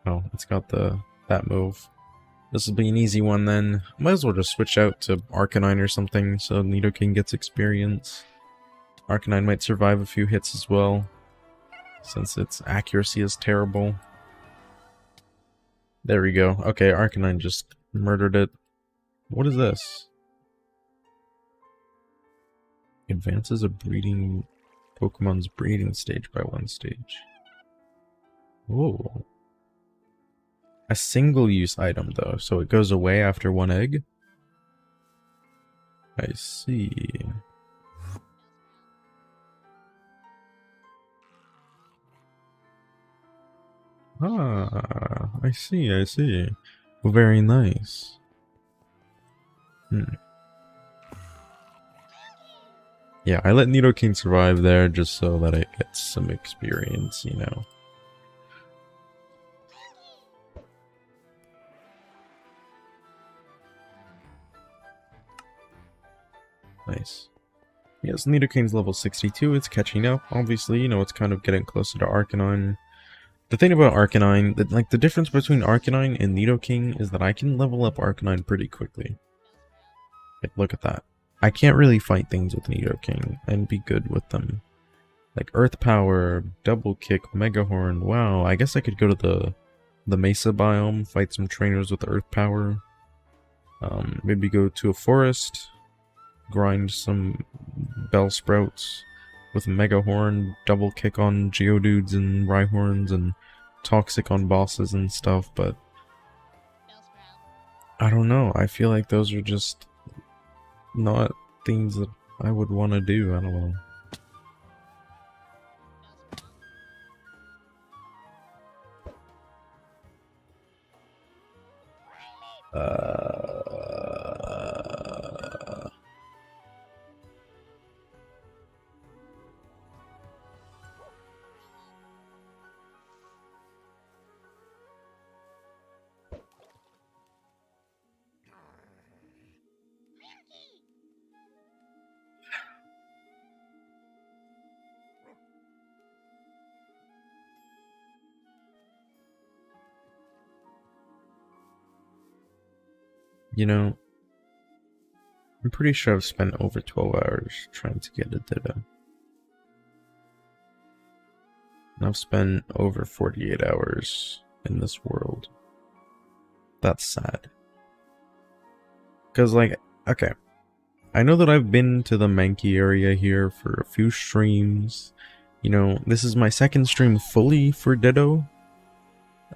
Oh, it's got that move. This will be an easy one then. Might as well just switch out to Arcanine or something so Nidoking gets experience. Arcanine might survive a few hits as well, since its accuracy is terrible. There we go. Okay, Arcanine just murdered it. What is this? Advances a breeding Pokemon's breeding stage by 1 stage. Whoa. A single-use item, though, so it goes away after 1 egg? I see. Ah, I see, I see. Very nice. Yeah, I let Nidoking survive there just so that it gets some experience, you know. Nice. Yes, Nidoking's level 62, it's catching up. Obviously, you know, it's kind of getting closer to Arcanine. The thing about Arcanine, the difference between Arcanine and Nidoking is that I can level up Arcanine pretty quickly. Like, look at that. I can't really fight things with Nidoking and be good with them. Like Earth Power, Double Kick, Mega Horn. Wow, I guess I could go to the Mesa biome, fight some trainers with Earth Power. Maybe go to a forest, grind some Bellsprouts with Mega Horn, Double Kick on Geodudes and Rhyhorns, and Toxic on bosses and stuff, but I don't know. I feel like those are just not things that I would want to do. I don't know. You know, I'm pretty sure I've spent over 12 hours trying to get a Ditto. And I've spent over 48 hours in this world. That's sad. Because, like, okay. I know that I've been to the Mankey area here for a few streams. You know, this is my second stream fully for Ditto.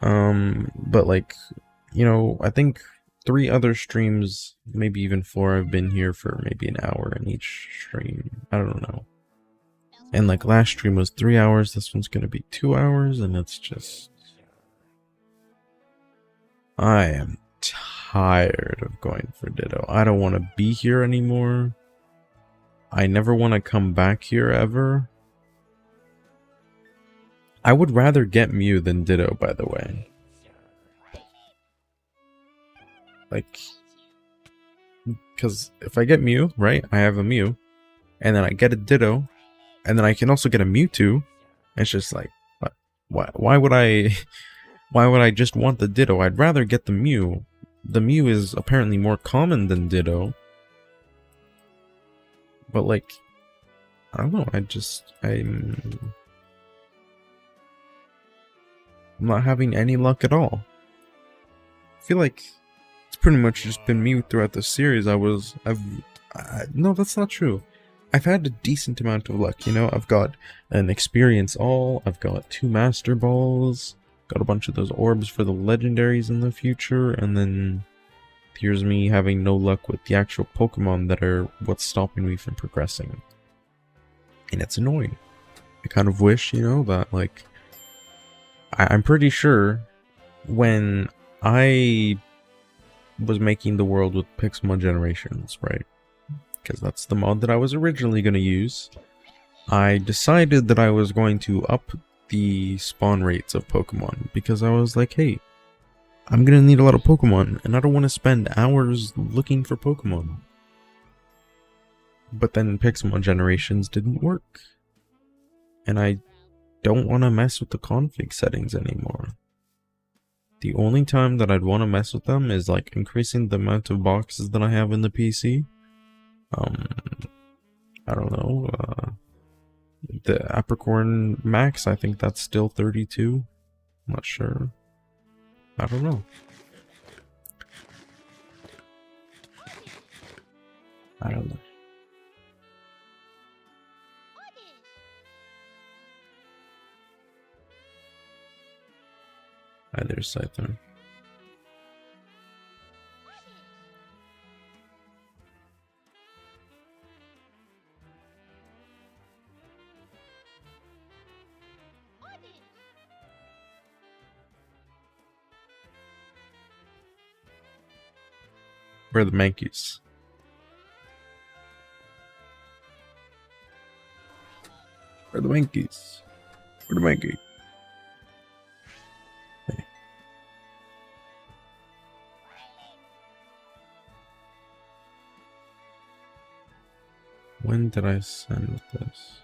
But, like, you know, I think 3 other streams, maybe even 4, I've been here for maybe an hour in each stream. I don't know. And like last stream was 3 hours, this one's gonna be 2 hours, and it's just... I am tired of going for Ditto. I don't want to be here anymore. I never want to come back here ever. I would rather get Mew than Ditto, by the way. Like, because if I get Mew, right, I have a Mew, and then I get a Ditto, and then I can also get a Mewtwo. It's just like, why would I just want the Ditto? I'd rather get the Mew. The Mew is apparently more common than Ditto. But like, I don't know, I'm not having any luck at all. I feel like it's pretty much just been Mew throughout the series. No, that's not true. I've had a decent amount of luck, you know? I've got an Experience All, I've got 2 Master Balls, got a bunch of those orbs for the legendaries in the future, and then here's me having no luck with the actual Pokemon that are what's stopping me from progressing. And it's annoying. I kind of wish, you know, that, like... I'm pretty sure when I was making the world with Pixelmon Generations, right? Because that's the mod that I was originally going to use. I decided that I was going to up the spawn rates of Pokemon, because I was like, hey, I'm going to need a lot of Pokemon, and I don't want to spend hours looking for Pokemon. But then Pixelmon Generations didn't work. And I don't want to mess with the config settings anymore. The only time that I'd want to mess with them is like increasing the amount of boxes that I have in the PC. I don't know, the Apricorn Max, I think that's still 32. I'm not sure. I don't know. I don't know. There's Scyther. Where are the Mankeys? Where are the Mankeys? Where are the Mankeys? Hey. When did I send this?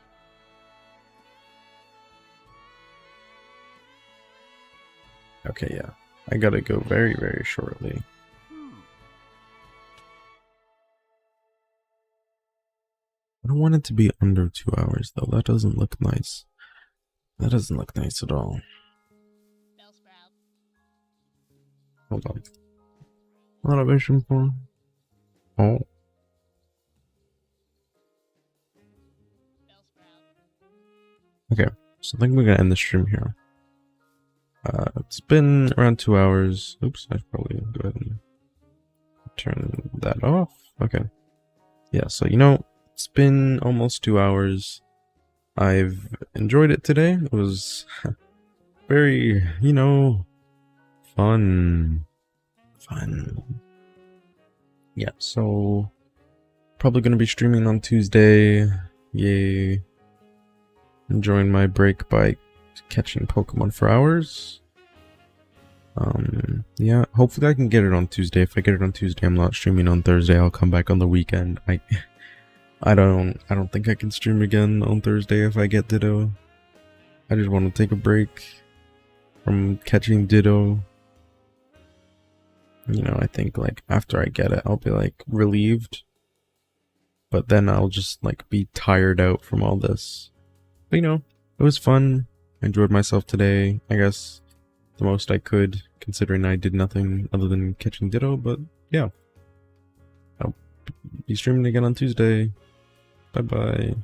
Okay, yeah. I gotta go very, very shortly. I don't want it to be under 2 hours, though. That doesn't look nice. That doesn't look nice at all. Hold on. Elevation for... Oh. Okay, so I think we're gonna end the stream here. It's been around 2 hours. Oops, I should probably go ahead and turn that off. Okay. Yeah, so you know, it's been almost 2 hours. I've enjoyed it today. It was very, you know, fun. Yeah, so probably gonna be streaming on Tuesday. Yay. Enjoying my break by catching Pokemon for hours. Yeah, hopefully I can get it on Tuesday. If I get it on Tuesday, I'm not streaming on Thursday. I'll come back on the weekend. I don't think I can stream again on Thursday if I get Ditto. I just want to take a break from catching Ditto. You know, I think like after I get it, I'll be like relieved. But then I'll just like be tired out from all this. But you know, it was fun. I enjoyed myself today. I guess the most I could, considering I did nothing other than catching Ditto. But yeah, I'll be streaming again on Tuesday. Bye bye.